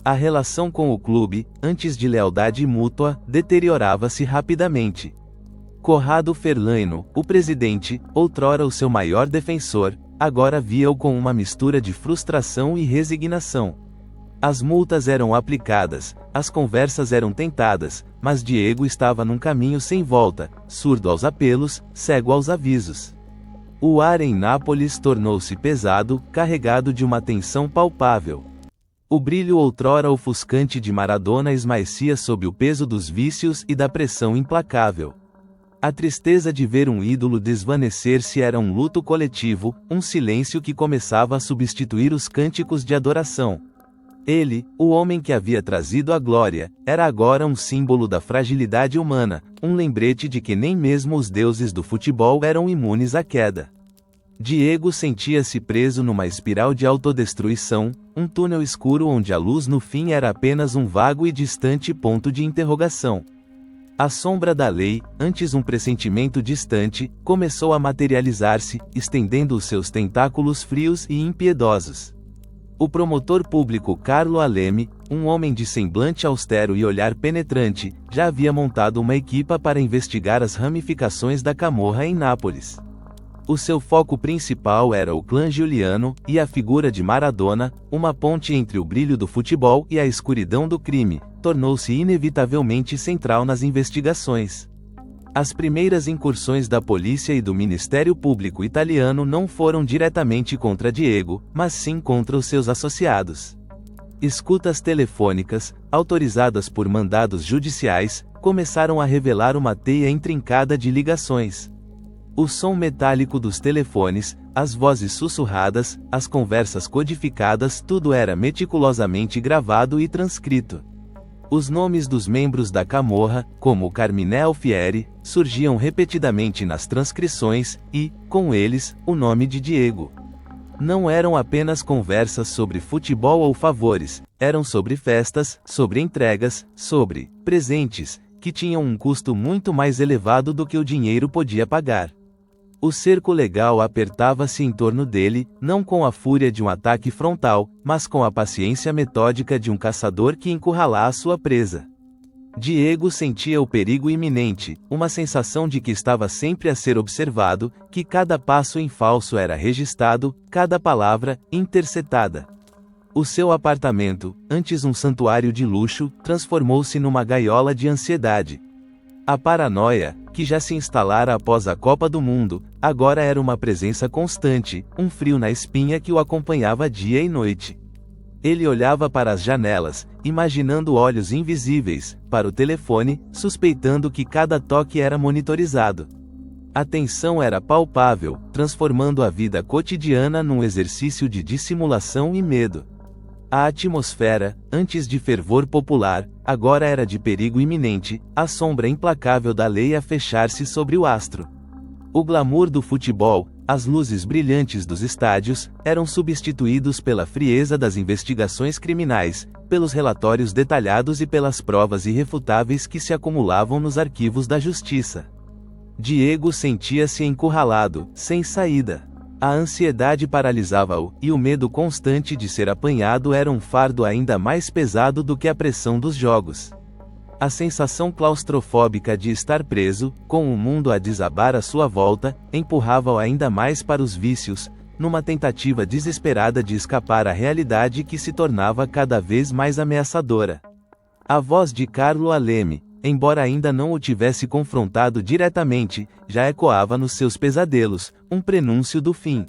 Speaker 1: A relação com o clube, antes de lealdade mútua, deteriorava-se rapidamente. Corrado Ferlaino, o presidente, outrora o seu maior defensor, agora via-o com uma mistura de frustração e resignação. As multas eram aplicadas, as conversas eram tentadas, mas Diego estava num caminho sem volta, surdo aos apelos, cego aos avisos. O ar em Nápoles tornou-se pesado, carregado de uma tensão palpável. O brilho outrora ofuscante de Maradona esmaecia sob o peso dos vícios e da pressão implacável. A tristeza de ver um ídolo desvanecer-se era um luto coletivo, um silêncio que começava a substituir os cânticos de adoração. Ele, o homem que havia trazido a glória, era agora um símbolo da fragilidade humana, um lembrete de que nem mesmo os deuses do futebol eram imunes à queda. Diego sentia-se preso numa espiral de autodestruição, um túnel escuro onde a luz no fim era apenas um vago e distante ponto de interrogação. A sombra da lei, antes um pressentimento distante, começou a materializar-se, estendendo os seus tentáculos frios e impiedosos. O promotor público Carlo Aleme, um homem de semblante austero e olhar penetrante, já havia montado uma equipa para investigar as ramificações da camorra em Nápoles. O seu foco principal era o clã Giuliano, e a figura de Maradona, uma ponte entre o brilho do futebol e a escuridão do crime, tornou-se inevitavelmente central nas investigações. As primeiras incursões da polícia e do Ministério Público italiano não foram diretamente contra Diego, mas sim contra os seus associados. Escutas telefônicas, autorizadas por mandados judiciais, começaram a revelar uma teia intrincada de ligações. O som metálico dos telefones, as vozes sussurradas, as conversas codificadas, tudo era meticulosamente gravado e transcrito. Os nomes dos membros da camorra, como Carmine Alfieri, surgiam repetidamente nas transcrições, e, com eles, o nome de Diego. Não eram apenas conversas sobre futebol ou favores, eram sobre festas, sobre entregas, sobre presentes, que tinham um custo muito mais elevado do que o dinheiro podia pagar. O cerco legal apertava-se em torno dele, não com a fúria de um ataque frontal, mas com a paciência metódica de um caçador que encurrala a sua presa. Diego sentia o perigo iminente, uma sensação de que estava sempre a ser observado, que cada passo em falso era registrado, cada palavra, interceptada. O seu apartamento, antes um santuário de luxo, transformou-se numa gaiola de ansiedade. A paranoia, que já se instalara após a Copa do Mundo, agora era uma presença constante, um frio na espinha que o acompanhava dia e noite. Ele olhava para as janelas, imaginando olhos invisíveis, para o telefone, suspeitando que cada toque era monitorizado. A tensão era palpável, transformando a vida cotidiana num exercício de dissimulação e medo. A atmosfera, antes de fervor popular, agora era de perigo iminente, a sombra implacável da lei a fechar-se sobre o astro. O glamour do futebol, as luzes brilhantes dos estádios, eram substituídos pela frieza das investigações criminais, pelos relatórios detalhados e pelas provas irrefutáveis que se acumulavam nos arquivos da justiça. Diego sentia-se encurralado, sem saída. A ansiedade paralisava-o, e o medo constante de ser apanhado era um fardo ainda mais pesado do que a pressão dos jogos. A sensação claustrofóbica de estar preso, com o mundo a desabar à sua volta, empurrava-o ainda mais para os vícios, numa tentativa desesperada de escapar à realidade que se tornava cada vez mais ameaçadora. A voz de Carlo Aleme, embora ainda não o tivesse confrontado diretamente, já ecoava nos seus pesadelos, um prenúncio do fim.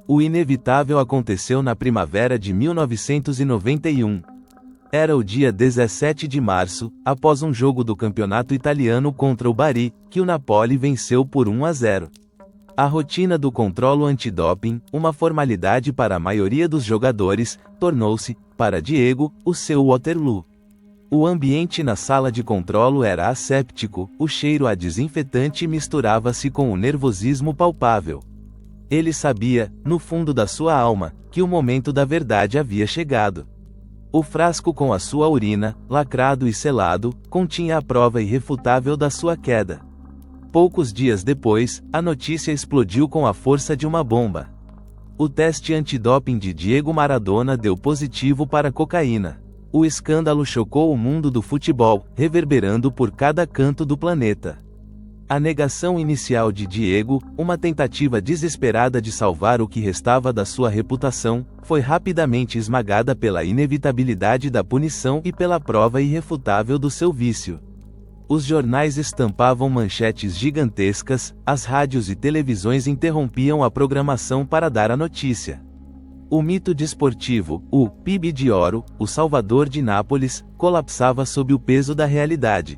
Speaker 1: O inevitável aconteceu na primavera de 1991. Era o dia 17 de março, após um jogo do campeonato italiano contra o Bari, que o Napoli venceu por 1-0. A rotina do controlo antidoping, uma formalidade para a maioria dos jogadores, tornou-se, para Diego, o seu Waterloo. O ambiente na sala de controlo era asséptico, o cheiro a desinfetante misturava-se com o nervosismo palpável. Ele sabia, no fundo da sua alma, que o momento da verdade havia chegado. O frasco com a sua urina, lacrado e selado, continha a prova irrefutável da sua queda. Poucos dias depois, a notícia explodiu com a força de uma bomba. O teste antidoping de Diego Maradona deu positivo para cocaína. O escândalo chocou o mundo do futebol, reverberando por cada canto do planeta. A negação inicial de Diego, uma tentativa desesperada de salvar o que restava da sua reputação, foi rapidamente esmagada pela inevitabilidade da punição e pela prova irrefutável do seu vício. Os jornais estampavam manchetes gigantescas, as rádios e televisões interrompiam a programação para dar a notícia. O mito desportivo, o PIB de ouro, o Salvador de Nápoles, colapsava sob o peso da realidade.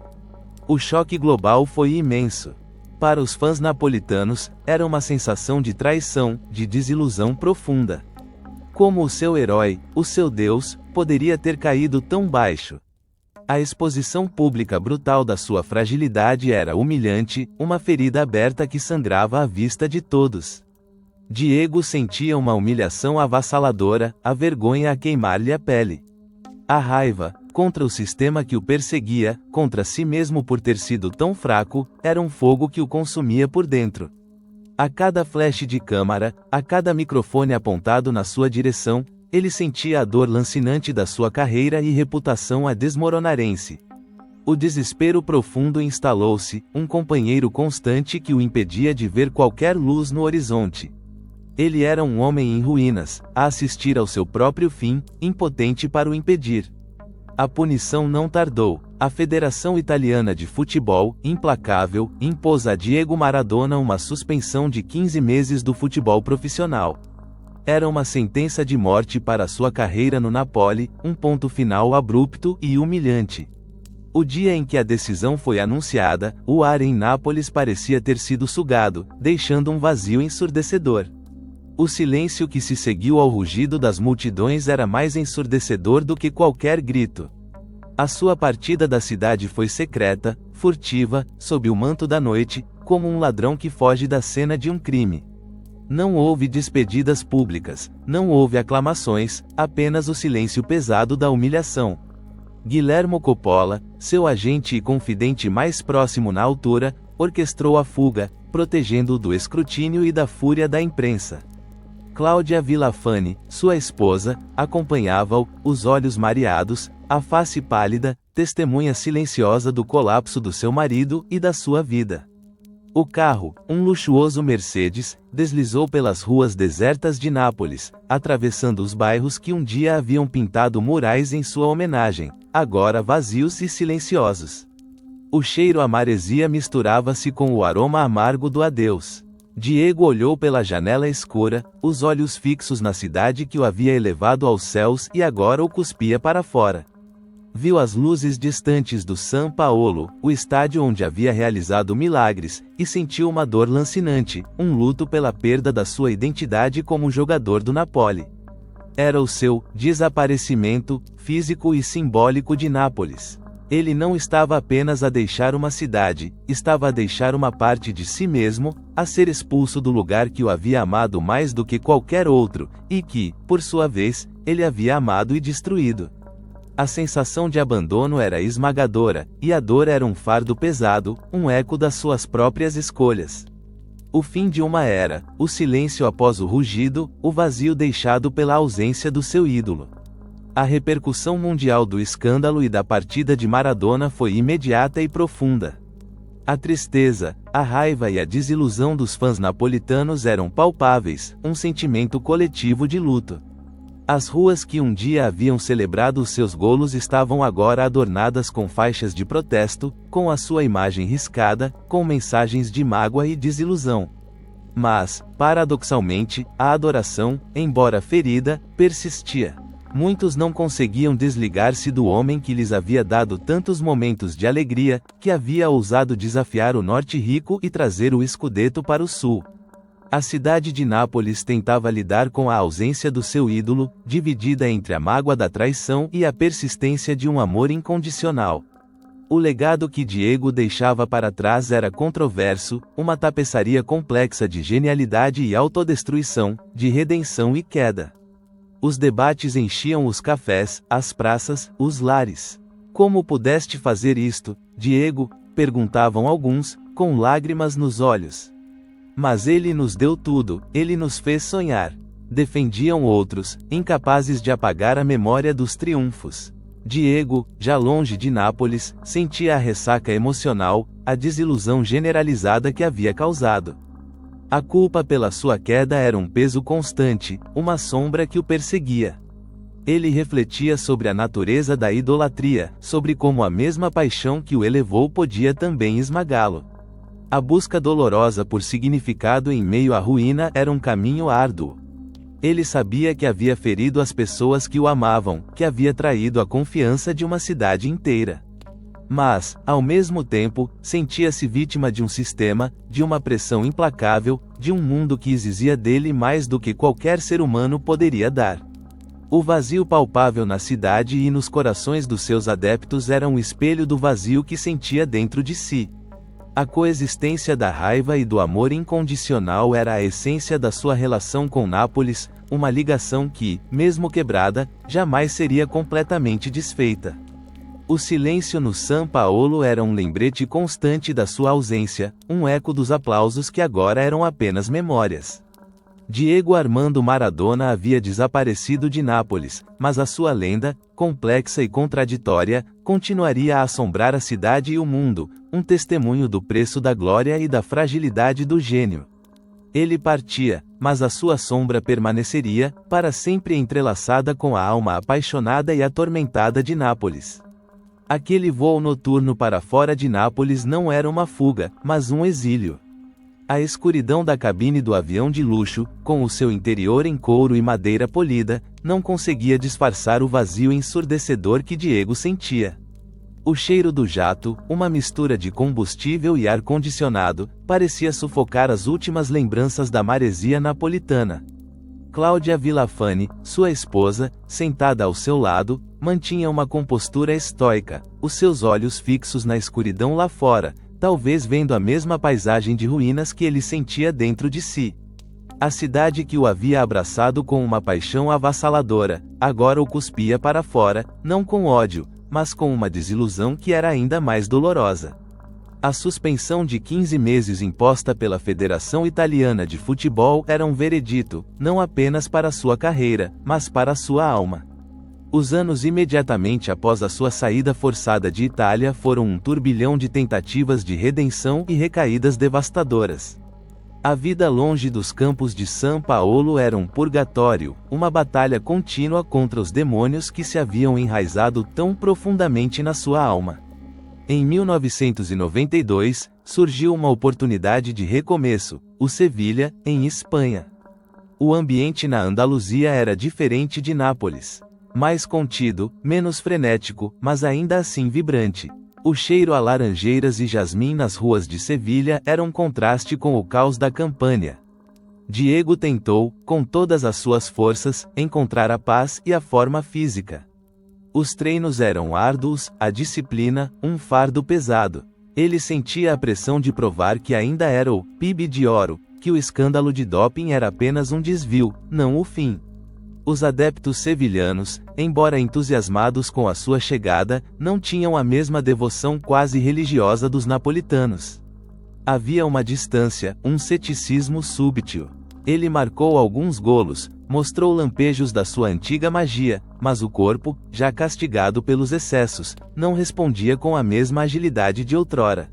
Speaker 1: O choque global foi imenso. Para os fãs napolitanos, era uma sensação de traição, de desilusão profunda. Como o seu herói, o seu Deus, poderia ter caído tão baixo? A exposição pública brutal da sua fragilidade era humilhante, uma ferida aberta que sangrava à vista de todos. Diego sentia uma humilhação avassaladora, a vergonha a queimar-lhe a pele. A raiva, contra o sistema que o perseguia, contra si mesmo por ter sido tão fraco, era um fogo que o consumia por dentro. A cada flash de câmara, a cada microfone apontado na sua direção, ele sentia a dor lancinante da sua carreira e reputação a desmoronarem-se. O desespero profundo instalou-se, um companheiro constante que o impedia de ver qualquer luz no horizonte. Ele era um homem em ruínas, a assistir ao seu próprio fim, impotente para o impedir. A punição não tardou. A Federação Italiana de Futebol, implacável, impôs a Diego Maradona uma suspensão de 15 meses do futebol profissional. Era uma sentença de morte para sua carreira no Napoli, um ponto final abrupto e humilhante. O dia em que a decisão foi anunciada, o ar em Nápoles parecia ter sido sugado, deixando um vazio ensurdecedor. O silêncio que se seguiu ao rugido das multidões era mais ensurdecedor do que qualquer grito. A sua partida da cidade foi secreta, furtiva, sob o manto da noite, como um ladrão que foge da cena de um crime. Não houve despedidas públicas, não houve aclamações, apenas o silêncio pesado da humilhação. Guillermo Coppola, seu agente e confidente mais próximo na altura, orquestrou a fuga, protegendo-o do escrutínio e da fúria da imprensa. Cláudia Villafane, sua esposa, acompanhava-o, os olhos mareados, a face pálida, testemunha silenciosa do colapso do seu marido e da sua vida. O carro, um luxuoso Mercedes, deslizou pelas ruas desertas de Nápoles, atravessando os bairros que um dia haviam pintado murais em sua homenagem, agora vazios e silenciosos. O cheiro a maresia misturava-se com o aroma amargo do adeus. Diego olhou pela janela escura, os olhos fixos na cidade que o havia elevado aos céus e agora o cuspia para fora. Viu as luzes distantes do São Paulo, o estádio onde havia realizado milagres, e sentiu uma dor lancinante, um luto pela perda da sua identidade como jogador do Napoli. Era o seu desaparecimento físico e simbólico de Nápoles. Ele não estava apenas a deixar uma cidade, estava a deixar uma parte de si mesmo, a ser expulso do lugar que o havia amado mais do que qualquer outro, e que, por sua vez, ele havia amado e destruído. A sensação de abandono era esmagadora, e a dor era um fardo pesado, um eco das suas próprias escolhas. O fim de uma era, o silêncio após o rugido, o vazio deixado pela ausência do seu ídolo. A repercussão mundial do escândalo e da partida de Maradona foi imediata e profunda. A tristeza, a raiva e a desilusão dos fãs napolitanos eram palpáveis, um sentimento coletivo de luto. As ruas que um dia haviam celebrado os seus golos estavam agora adornadas com faixas de protesto, com a sua imagem riscada, com mensagens de mágoa e desilusão. Mas, paradoxalmente, a adoração, embora ferida, persistia. Muitos não conseguiam desligar-se do homem que lhes havia dado tantos momentos de alegria, que havia ousado desafiar o norte rico e trazer o Scudetto para o sul. A cidade de Nápoles tentava lidar com a ausência do seu ídolo, dividida entre a mágoa da traição e a persistência de um amor incondicional. O legado que Diego deixava para trás era controverso, uma tapeçaria complexa de genialidade e autodestruição, de redenção e queda. Os debates enchiam os cafés, as praças, os lares. Como pudeste fazer isto, Diego? Perguntavam alguns, com lágrimas nos olhos. Mas ele nos deu tudo, ele nos fez sonhar. Defendiam outros, incapazes de apagar a memória dos triunfos. Diego, já longe de Nápoles, sentia a ressaca emocional, a desilusão generalizada que havia causado. A culpa pela sua queda era um peso constante, uma sombra que o perseguia. Ele refletia sobre a natureza da idolatria, sobre como a mesma paixão que o elevou podia também esmagá-lo. A busca dolorosa por significado em meio à ruína era um caminho árduo. Ele sabia que havia ferido as pessoas que o amavam, que havia traído a confiança de uma cidade inteira. Mas, ao mesmo tempo, sentia-se vítima de um sistema, de uma pressão implacável, de um mundo que exigia dele mais do que qualquer ser humano poderia dar. O vazio palpável na cidade e nos corações dos seus adeptos era um espelho do vazio que sentia dentro de si. A coexistência da raiva e do amor incondicional era a essência da sua relação com Nápoles, uma ligação que, mesmo quebrada, jamais seria completamente desfeita. O silêncio no São Paulo era um lembrete constante da sua ausência, um eco dos aplausos que agora eram apenas memórias. Diego Armando Maradona havia desaparecido de Nápoles, mas a sua lenda, complexa e contraditória, continuaria a assombrar a cidade e o mundo, um testemunho do preço da glória e da fragilidade do gênio. Ele partia, mas a sua sombra permaneceria, para sempre entrelaçada com a alma apaixonada e atormentada de Nápoles. Aquele voo noturno para fora de Nápoles não era uma fuga, mas um exílio. A escuridão da cabine do avião de luxo, com o seu interior em couro e madeira polida, não conseguia disfarçar o vazio ensurdecedor que Diego sentia. O cheiro do jato, uma mistura de combustível e ar-condicionado, parecia sufocar as últimas lembranças da maresia napolitana. Cláudia Villafane, sua esposa, sentada ao seu lado, mantinha uma compostura estoica, os seus olhos fixos na escuridão lá fora, talvez vendo a mesma paisagem de ruínas que ele sentia dentro de si. A cidade que o havia abraçado com uma paixão avassaladora, agora o cuspia para fora, não com ódio, mas com uma desilusão que era ainda mais dolorosa. A suspensão de 15 meses imposta pela Federação Italiana de Futebol era um veredito, não apenas para sua carreira, mas para sua alma. Os anos imediatamente após a sua saída forçada de Itália foram um turbilhão de tentativas de redenção e recaídas devastadoras. A vida longe dos campos de São Paulo era um purgatório, uma batalha contínua contra os demônios que se haviam enraizado tão profundamente na sua alma. Em 1992, surgiu uma oportunidade de recomeço, o Sevilha, em Espanha. O ambiente na Andaluzia era diferente de Nápoles. Mais contido, menos frenético, mas ainda assim vibrante. O cheiro a laranjeiras e jasmim nas ruas de Sevilha era um contraste com o caos da Campânia. Diego tentou, com todas as suas forças, encontrar a paz e a forma física. Os treinos eram árduos, a disciplina, um fardo pesado. Ele sentia a pressão de provar que ainda era o PIB de ouro, que o escândalo de doping era apenas um desvio, não o fim. Os adeptos sevilhanos, embora entusiasmados com a sua chegada, não tinham a mesma devoção quase religiosa dos napolitanos. Havia uma distância, um ceticismo súbito. Ele marcou alguns golos, mostrou lampejos da sua antiga magia, mas o corpo, já castigado pelos excessos, não respondia com a mesma agilidade de outrora.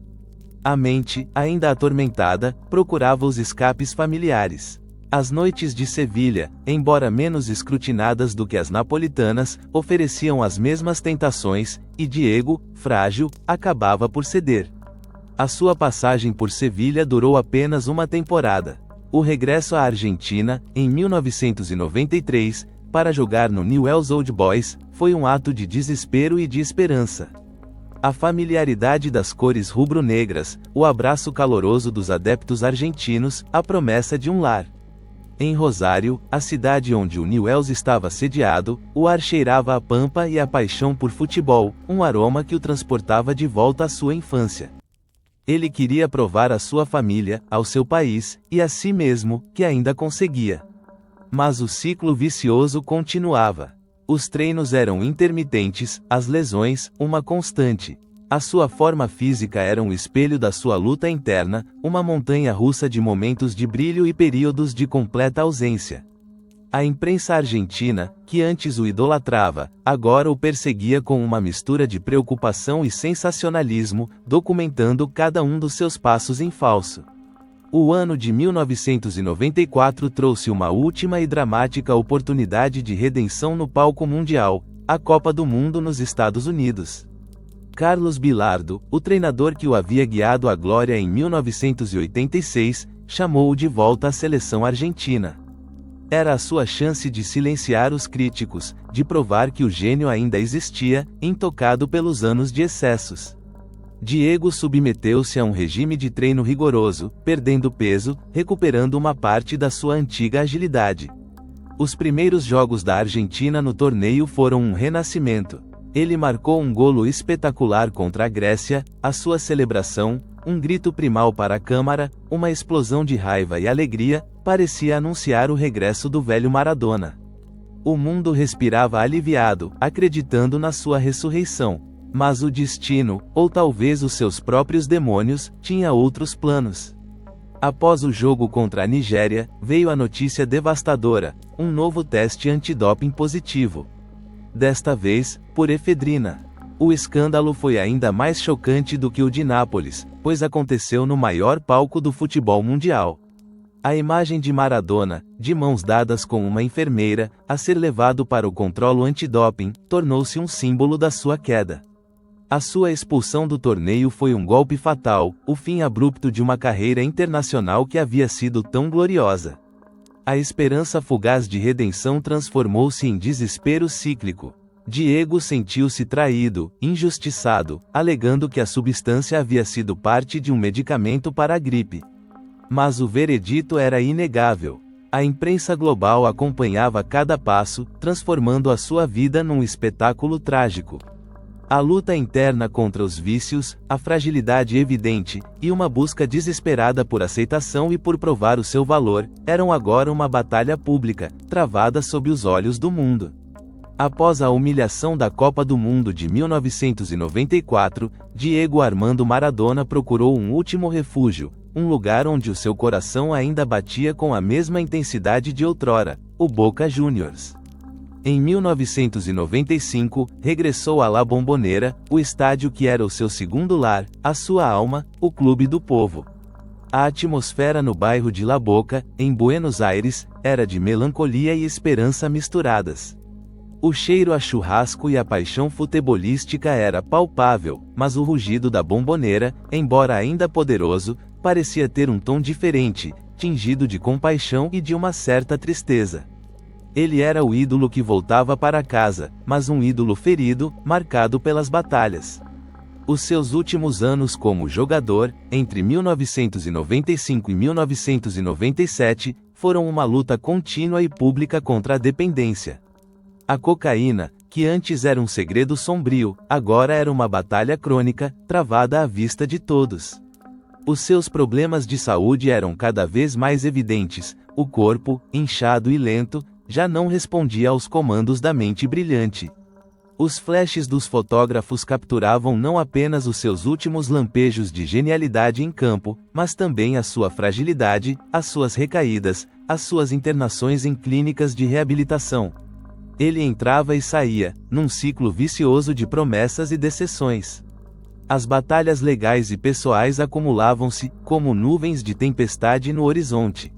Speaker 1: A mente, ainda atormentada, procurava os escapes familiares. As noites de Sevilha, embora menos escrutinadas do que as napolitanas, ofereciam as mesmas tentações, e Diego, frágil, acabava por ceder. A sua passagem por Sevilha durou apenas uma temporada. O regresso à Argentina, em 1993, para jogar no Newell's Old Boys, foi um ato de desespero e de esperança. A familiaridade das cores rubro-negras, o abraço caloroso dos adeptos argentinos, a promessa de um lar. Em Rosário, a cidade onde o Newell's estava sediado, o ar cheirava a pampa e a paixão por futebol, um aroma que o transportava de volta à sua infância. Ele queria provar à sua família, ao seu país, e a si mesmo, que ainda conseguia. Mas o ciclo vicioso continuava. Os treinos eram intermitentes, as lesões, uma constante. A sua forma física era um espelho da sua luta interna, uma montanha russa de momentos de brilho e períodos de completa ausência. A imprensa argentina, que antes o idolatrava, agora o perseguia com uma mistura de preocupação e sensacionalismo, documentando cada um dos seus passos em falso. O ano de 1994 trouxe uma última e dramática oportunidade de redenção no palco mundial, a Copa do Mundo nos Estados Unidos. Carlos Bilardo, o treinador que o havia guiado à glória em 1986, chamou-o de volta à seleção argentina. Era a sua chance de silenciar os críticos, de provar que o gênio ainda existia, intocado pelos anos de excessos. Diego submeteu-se a um regime de treino rigoroso, perdendo peso, recuperando uma parte da sua antiga agilidade. Os primeiros jogos da Argentina no torneio foram um renascimento. Ele marcou um golo espetacular contra a Grécia, a sua celebração, um grito primal para a câmara, uma explosão de raiva e alegria, parecia anunciar o regresso do velho Maradona. O mundo respirava aliviado, acreditando na sua ressurreição. Mas o destino, ou talvez os seus próprios demônios, tinha outros planos. Após o jogo contra a Nigéria, veio a notícia devastadora: um novo teste antidoping positivo. Desta vez, por efedrina. O escândalo foi ainda mais chocante do que o de Nápoles, pois aconteceu no maior palco do futebol mundial. A imagem de Maradona, de mãos dadas com uma enfermeira, a ser levado para o controlo antidoping, tornou-se um símbolo da sua queda. A sua expulsão do torneio foi um golpe fatal, o fim abrupto de uma carreira internacional que havia sido tão gloriosa. A esperança fugaz de redenção transformou-se em desespero cíclico. Diego sentiu-se traído, injustiçado, alegando que a substância havia sido parte de um medicamento para a gripe. Mas o veredito era inegável. A imprensa global acompanhava cada passo, transformando a sua vida num espetáculo trágico. A luta interna contra os vícios, a fragilidade evidente, e uma busca desesperada por aceitação e por provar o seu valor, eram agora uma batalha pública, travada sob os olhos do mundo. Após a humilhação da Copa do Mundo de 1994, Diego Armando Maradona procurou um último refúgio, um lugar onde o seu coração ainda batia com a mesma intensidade de outrora, o Boca Juniors. Em 1995, regressou à La Bombonera, o estádio que era o seu segundo lar, a sua alma, o Clube do Povo. A atmosfera no bairro de La Boca, em Buenos Aires, era de melancolia e esperança misturadas. O cheiro a churrasco e a paixão futebolística era palpável, mas o rugido da Bombonera, embora ainda poderoso, parecia ter um tom diferente, tingido de compaixão e de uma certa tristeza. Ele era o ídolo que voltava para casa, mas um ídolo ferido, marcado pelas batalhas. Os seus últimos anos como jogador, entre 1995 e 1997, foram uma luta contínua e pública contra a dependência. A cocaína, que antes era um segredo sombrio, agora era uma batalha crônica, travada à vista de todos. Os seus problemas de saúde eram cada vez mais evidentes, o corpo, inchado e lento, já não respondia aos comandos da mente brilhante. Os flashes dos fotógrafos capturavam não apenas os seus últimos lampejos de genialidade em campo, mas também a sua fragilidade, as suas recaídas, as suas internações em clínicas de reabilitação. Ele entrava e saía, num ciclo vicioso de promessas e decepções. As batalhas legais e pessoais acumulavam-se, como nuvens de tempestade no horizonte.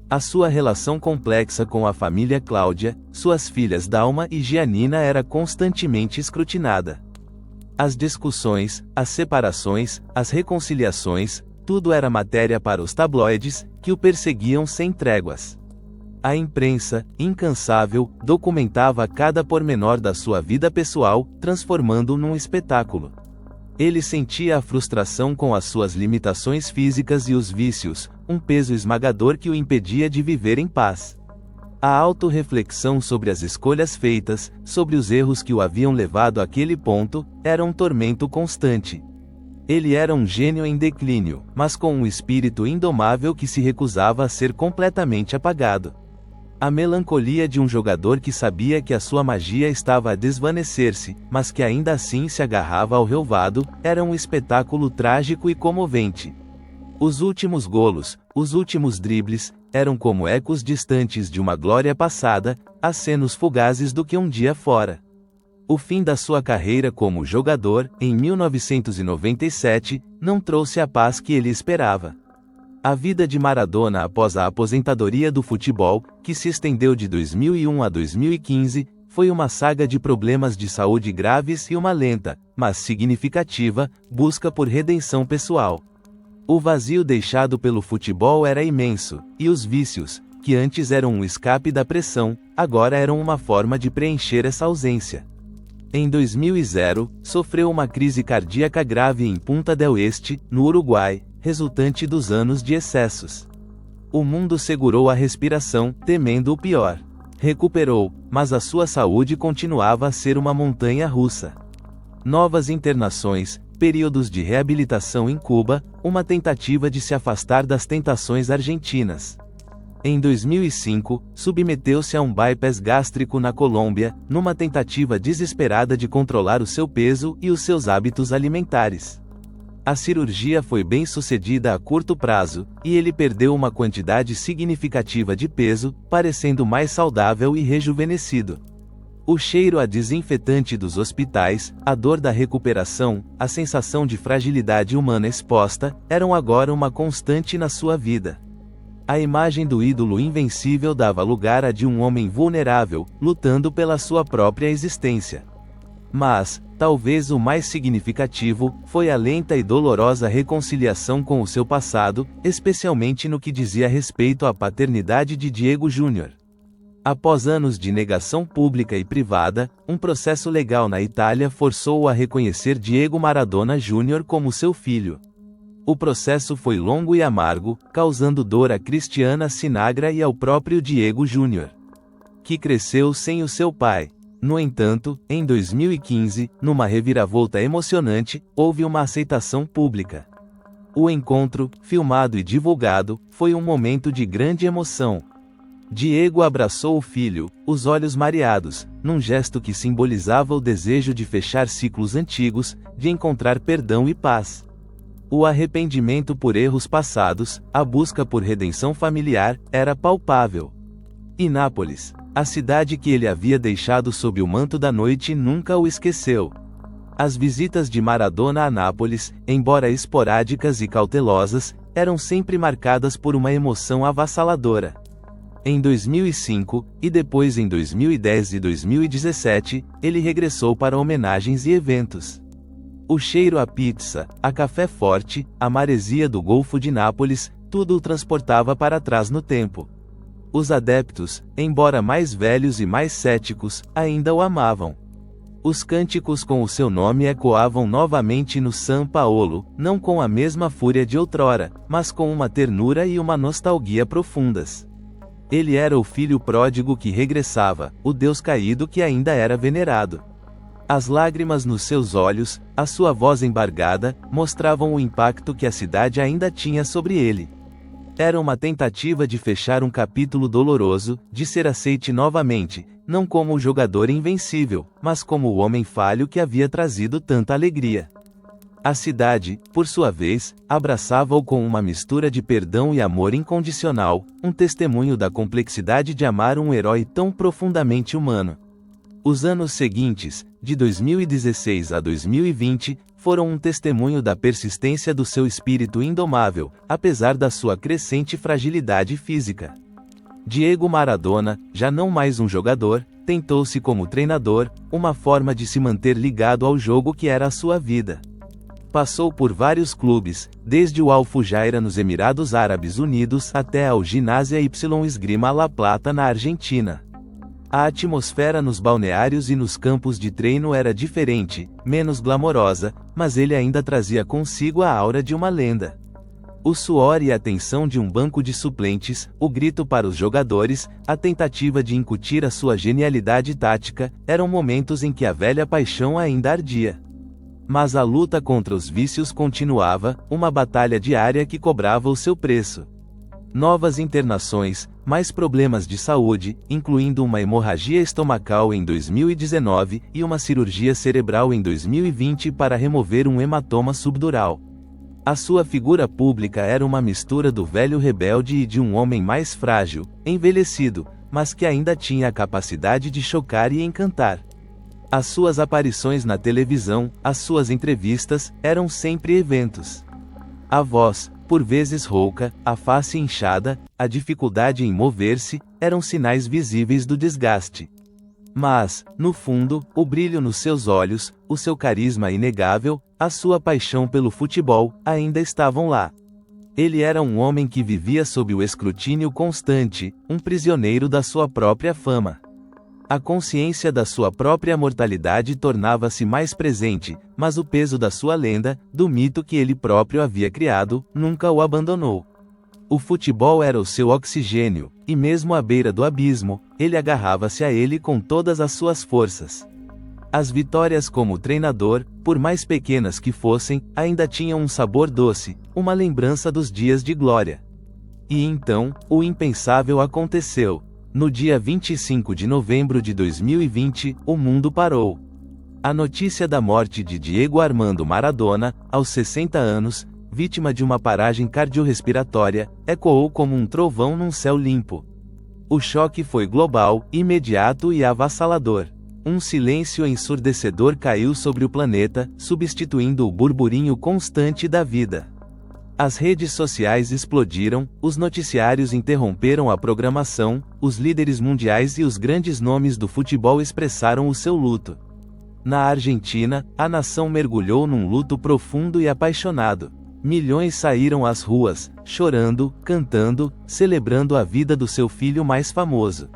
Speaker 1: A sua relação complexa com a família Cláudia, suas filhas Dalma e Gianina era constantemente escrutinada. As discussões, as separações, as reconciliações, tudo era matéria para os tabloides, que o perseguiam sem tréguas. A imprensa, incansável, documentava cada pormenor da sua vida pessoal, transformando-o num espetáculo. Ele sentia a frustração com as suas limitações físicas e os vícios, um peso esmagador que o impedia de viver em paz. A autorreflexão sobre as escolhas feitas, sobre os erros que o haviam levado àquele ponto, era um tormento constante. Ele era um gênio em declínio, mas com um espírito indomável que se recusava a ser completamente apagado. A melancolia de um jogador que sabia que a sua magia estava a desvanecer-se, mas que ainda assim se agarrava ao relvado, era um espetáculo trágico e comovente. Os últimos golos, os últimos dribles, eram como ecos distantes de uma glória passada, acenos fugazes do que um dia fora. O fim da sua carreira como jogador, em 1997, não trouxe a paz que ele esperava. A vida de Maradona após a aposentadoria do futebol, que se estendeu de 2001 a 2015, foi uma saga de problemas de saúde graves e uma lenta, mas significativa, busca por redenção pessoal. O vazio deixado pelo futebol era imenso, e os vícios, que antes eram um escape da pressão, agora eram uma forma de preencher essa ausência. Em 2000, sofreu uma crise cardíaca grave em Punta del Este, no Uruguai, resultante dos anos de excessos. O mundo segurou a respiração, temendo o pior. Recuperou, mas a sua saúde continuava a ser uma montanha russa. Novas internações, períodos de reabilitação em Cuba, uma tentativa de se afastar das tentações argentinas. Em 2005, submeteu-se a um bypass gástrico na Colômbia, numa tentativa desesperada de controlar o seu peso e os seus hábitos alimentares. A cirurgia foi bem sucedida a curto prazo, e ele perdeu uma quantidade significativa de peso, parecendo mais saudável e rejuvenescido. O cheiro a desinfetante dos hospitais, a dor da recuperação, a sensação de fragilidade humana exposta, eram agora uma constante na sua vida. A imagem do ídolo invencível dava lugar à de um homem vulnerável, lutando pela sua própria existência. Mas, talvez o mais significativo, foi a lenta e dolorosa reconciliação com o seu passado, especialmente no que dizia respeito à paternidade de Diego Júnior. Após anos de negação pública e privada, um processo legal na Itália forçou-o a reconhecer Diego Maradona Júnior como seu filho. O processo foi longo e amargo, causando dor a Cristiana Sinagra e ao próprio Diego Júnior, que cresceu sem o seu pai. No entanto, em 2015, numa reviravolta emocionante, houve uma aceitação pública. O encontro, filmado e divulgado, foi um momento de grande emoção. Diego abraçou o filho, os olhos mareados, num gesto que simbolizava o desejo de fechar ciclos antigos, de encontrar perdão e paz. O arrependimento por erros passados, a busca por redenção familiar, era palpável. E Nápoles, a cidade que ele havia deixado sob o manto da noite, nunca o esqueceu. As visitas de Maradona a Nápoles, embora esporádicas e cautelosas, eram sempre marcadas por uma emoção avassaladora. Em 2005, e depois em 2010 e 2017, ele regressou para homenagens e eventos. O cheiro a pizza, a café forte, a maresia do Golfo de Nápoles, tudo o transportava para trás no tempo. Os adeptos, embora mais velhos e mais céticos, ainda o amavam. Os cânticos com o seu nome ecoavam novamente no São Paulo, não com a mesma fúria de outrora, mas com uma ternura e uma nostalgia profundas. Ele era o filho pródigo que regressava, o Deus caído que ainda era venerado. As lágrimas nos seus olhos, a sua voz embargada, mostravam o impacto que a cidade ainda tinha sobre ele. Era uma tentativa de fechar um capítulo doloroso, de ser aceite novamente, não como o jogador invencível, mas como o homem falho que havia trazido tanta alegria. A cidade, por sua vez, abraçava-o com uma mistura de perdão e amor incondicional, um testemunho da complexidade de amar um herói tão profundamente humano. Os anos seguintes, de 2016 a 2020, foram um testemunho da persistência do seu espírito indomável, apesar da sua crescente fragilidade física. Diego Maradona, já não mais um jogador, tentou-se como treinador, uma forma de se manter ligado ao jogo que era a sua vida. Passou por vários clubes, desde o Al Fujairah nos Emirados Árabes Unidos até ao Ginásio Y Esgrima La Plata na Argentina. A atmosfera nos balneários e nos campos de treino era diferente, menos glamourosa, mas ele ainda trazia consigo a aura de uma lenda. O suor e a tensão de um banco de suplentes, o grito para os jogadores, a tentativa de incutir a sua genialidade tática, eram momentos em que a velha paixão ainda ardia. Mas a luta contra os vícios continuava, uma batalha diária que cobrava o seu preço. Novas internações, mais problemas de saúde, incluindo uma hemorragia estomacal em 2019 e uma cirurgia cerebral em 2020 para remover um hematoma subdural. A sua figura pública era uma mistura do velho rebelde e de um homem mais frágil, envelhecido, mas que ainda tinha a capacidade de chocar e encantar. As suas aparições na televisão, as suas entrevistas, eram sempre eventos. A voz, por vezes rouca, a face inchada, a dificuldade em mover-se, eram sinais visíveis do desgaste. Mas, no fundo, o brilho nos seus olhos, o seu carisma inegável, a sua paixão pelo futebol, ainda estavam lá. Ele era um homem que vivia sob o escrutínio constante, um prisioneiro da sua própria fama. A consciência da sua própria mortalidade tornava-se mais presente, mas o peso da sua lenda, do mito que ele próprio havia criado, nunca o abandonou. O futebol era o seu oxigênio, e mesmo à beira do abismo, ele agarrava-se a ele com todas as suas forças. As vitórias como treinador, por mais pequenas que fossem, ainda tinham um sabor doce, uma lembrança dos dias de glória. E então, o impensável aconteceu. No dia 25 de novembro de 2020, o mundo parou. A notícia da morte de Diego Armando Maradona, aos 60 anos, vítima de uma paragem cardiorrespiratória, ecoou como um trovão num céu limpo. O choque foi global, imediato e avassalador. Um silêncio ensurdecedor caiu sobre o planeta, substituindo o burburinho constante da vida. As redes sociais explodiram, os noticiários interromperam a programação, os líderes mundiais e os grandes nomes do futebol expressaram o seu luto. Na Argentina, a nação mergulhou num luto profundo e apaixonado. Milhões saíram às ruas, chorando, cantando, celebrando a vida do seu filho mais famoso.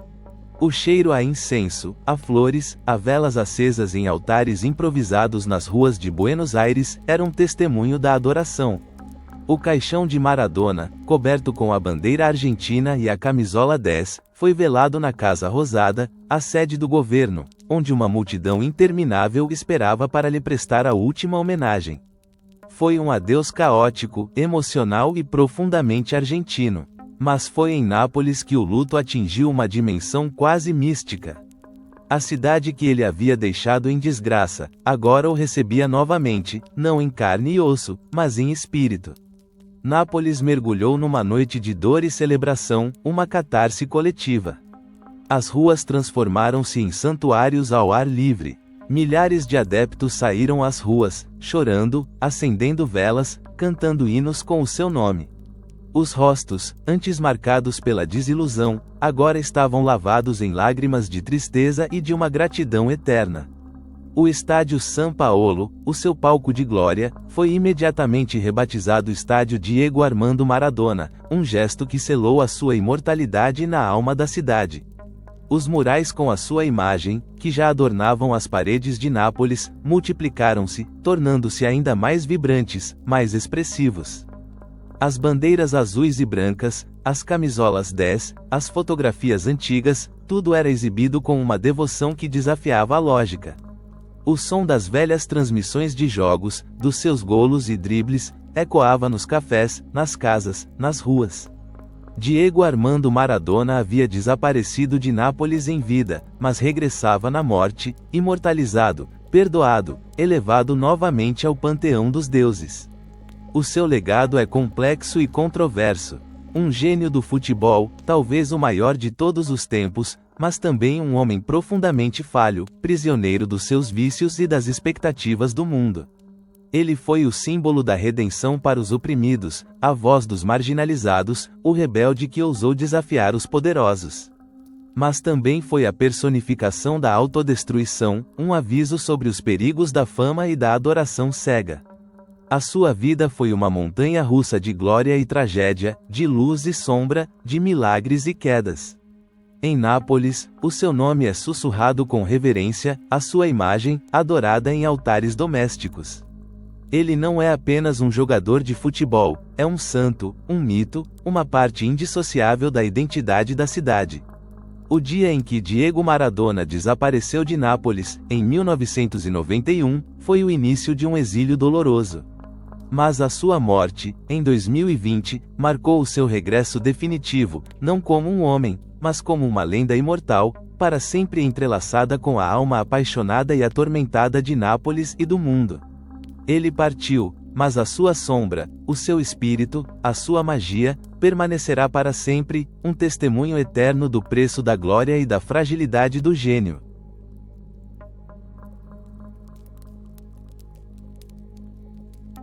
Speaker 1: O cheiro a incenso, a flores, a velas acesas em altares improvisados nas ruas de Buenos Aires, era um testemunho da adoração. O caixão de Maradona, coberto com a bandeira argentina e a camisola 10, foi velado na Casa Rosada, a sede do governo, onde uma multidão interminável esperava para lhe prestar a última homenagem. Foi um adeus caótico, emocional e profundamente argentino. Mas foi em Nápoles que o luto atingiu uma dimensão quase mística. A cidade que ele havia deixado em desgraça, agora o recebia novamente, não em carne e osso, mas em espírito. Nápoles mergulhou numa noite de dor e celebração, uma catarse coletiva. As ruas transformaram-se em santuários ao ar livre. Milhares de adeptos saíram às ruas, chorando, acendendo velas, cantando hinos com o seu nome. Os rostos, antes marcados pela desilusão, agora estavam lavados em lágrimas de tristeza e de uma gratidão eterna. O estádio São Paulo, o seu palco de glória, foi imediatamente rebatizado Estádio Diego Armando Maradona, um gesto que selou a sua imortalidade na alma da cidade. Os murais com a sua imagem, que já adornavam as paredes de Nápoles, multiplicaram-se, tornando-se ainda mais vibrantes, mais expressivos. As bandeiras azuis e brancas, as camisolas 10, as fotografias antigas, tudo era exibido com uma devoção que desafiava a lógica. O som das velhas transmissões de jogos, dos seus golos e dribles, ecoava nos cafés, nas casas, nas ruas. Diego Armando Maradona havia desaparecido de Nápoles em vida, mas regressava na morte, imortalizado, perdoado, elevado novamente ao panteão dos deuses. O seu legado é complexo e controverso. Um gênio do futebol, talvez o maior de todos os tempos, mas também um homem profundamente falho, prisioneiro dos seus vícios e das expectativas do mundo. Ele foi o símbolo da redenção para os oprimidos, a voz dos marginalizados, o rebelde que ousou desafiar os poderosos. Mas também foi a personificação da autodestruição, um aviso sobre os perigos da fama e da adoração cega. A sua vida foi uma montanha-russa de glória e tragédia, de luz e sombra, de milagres e quedas. Em Nápoles, o seu nome é sussurrado com reverência, a sua imagem, adorada em altares domésticos. Ele não é apenas um jogador de futebol, é um santo, um mito, uma parte indissociável da identidade da cidade. O dia em que Diego Maradona desapareceu de Nápoles, em 1991, foi o início de um exílio doloroso. Mas a sua morte, em 2020, marcou o seu regresso definitivo, não como um homem, mas como uma lenda imortal, para sempre entrelaçada com a alma apaixonada e atormentada de Nápoles e do mundo. Ele partiu, mas a sua sombra, o seu espírito, a sua magia, permanecerá para sempre, um testemunho eterno do preço da glória e da fragilidade do gênio.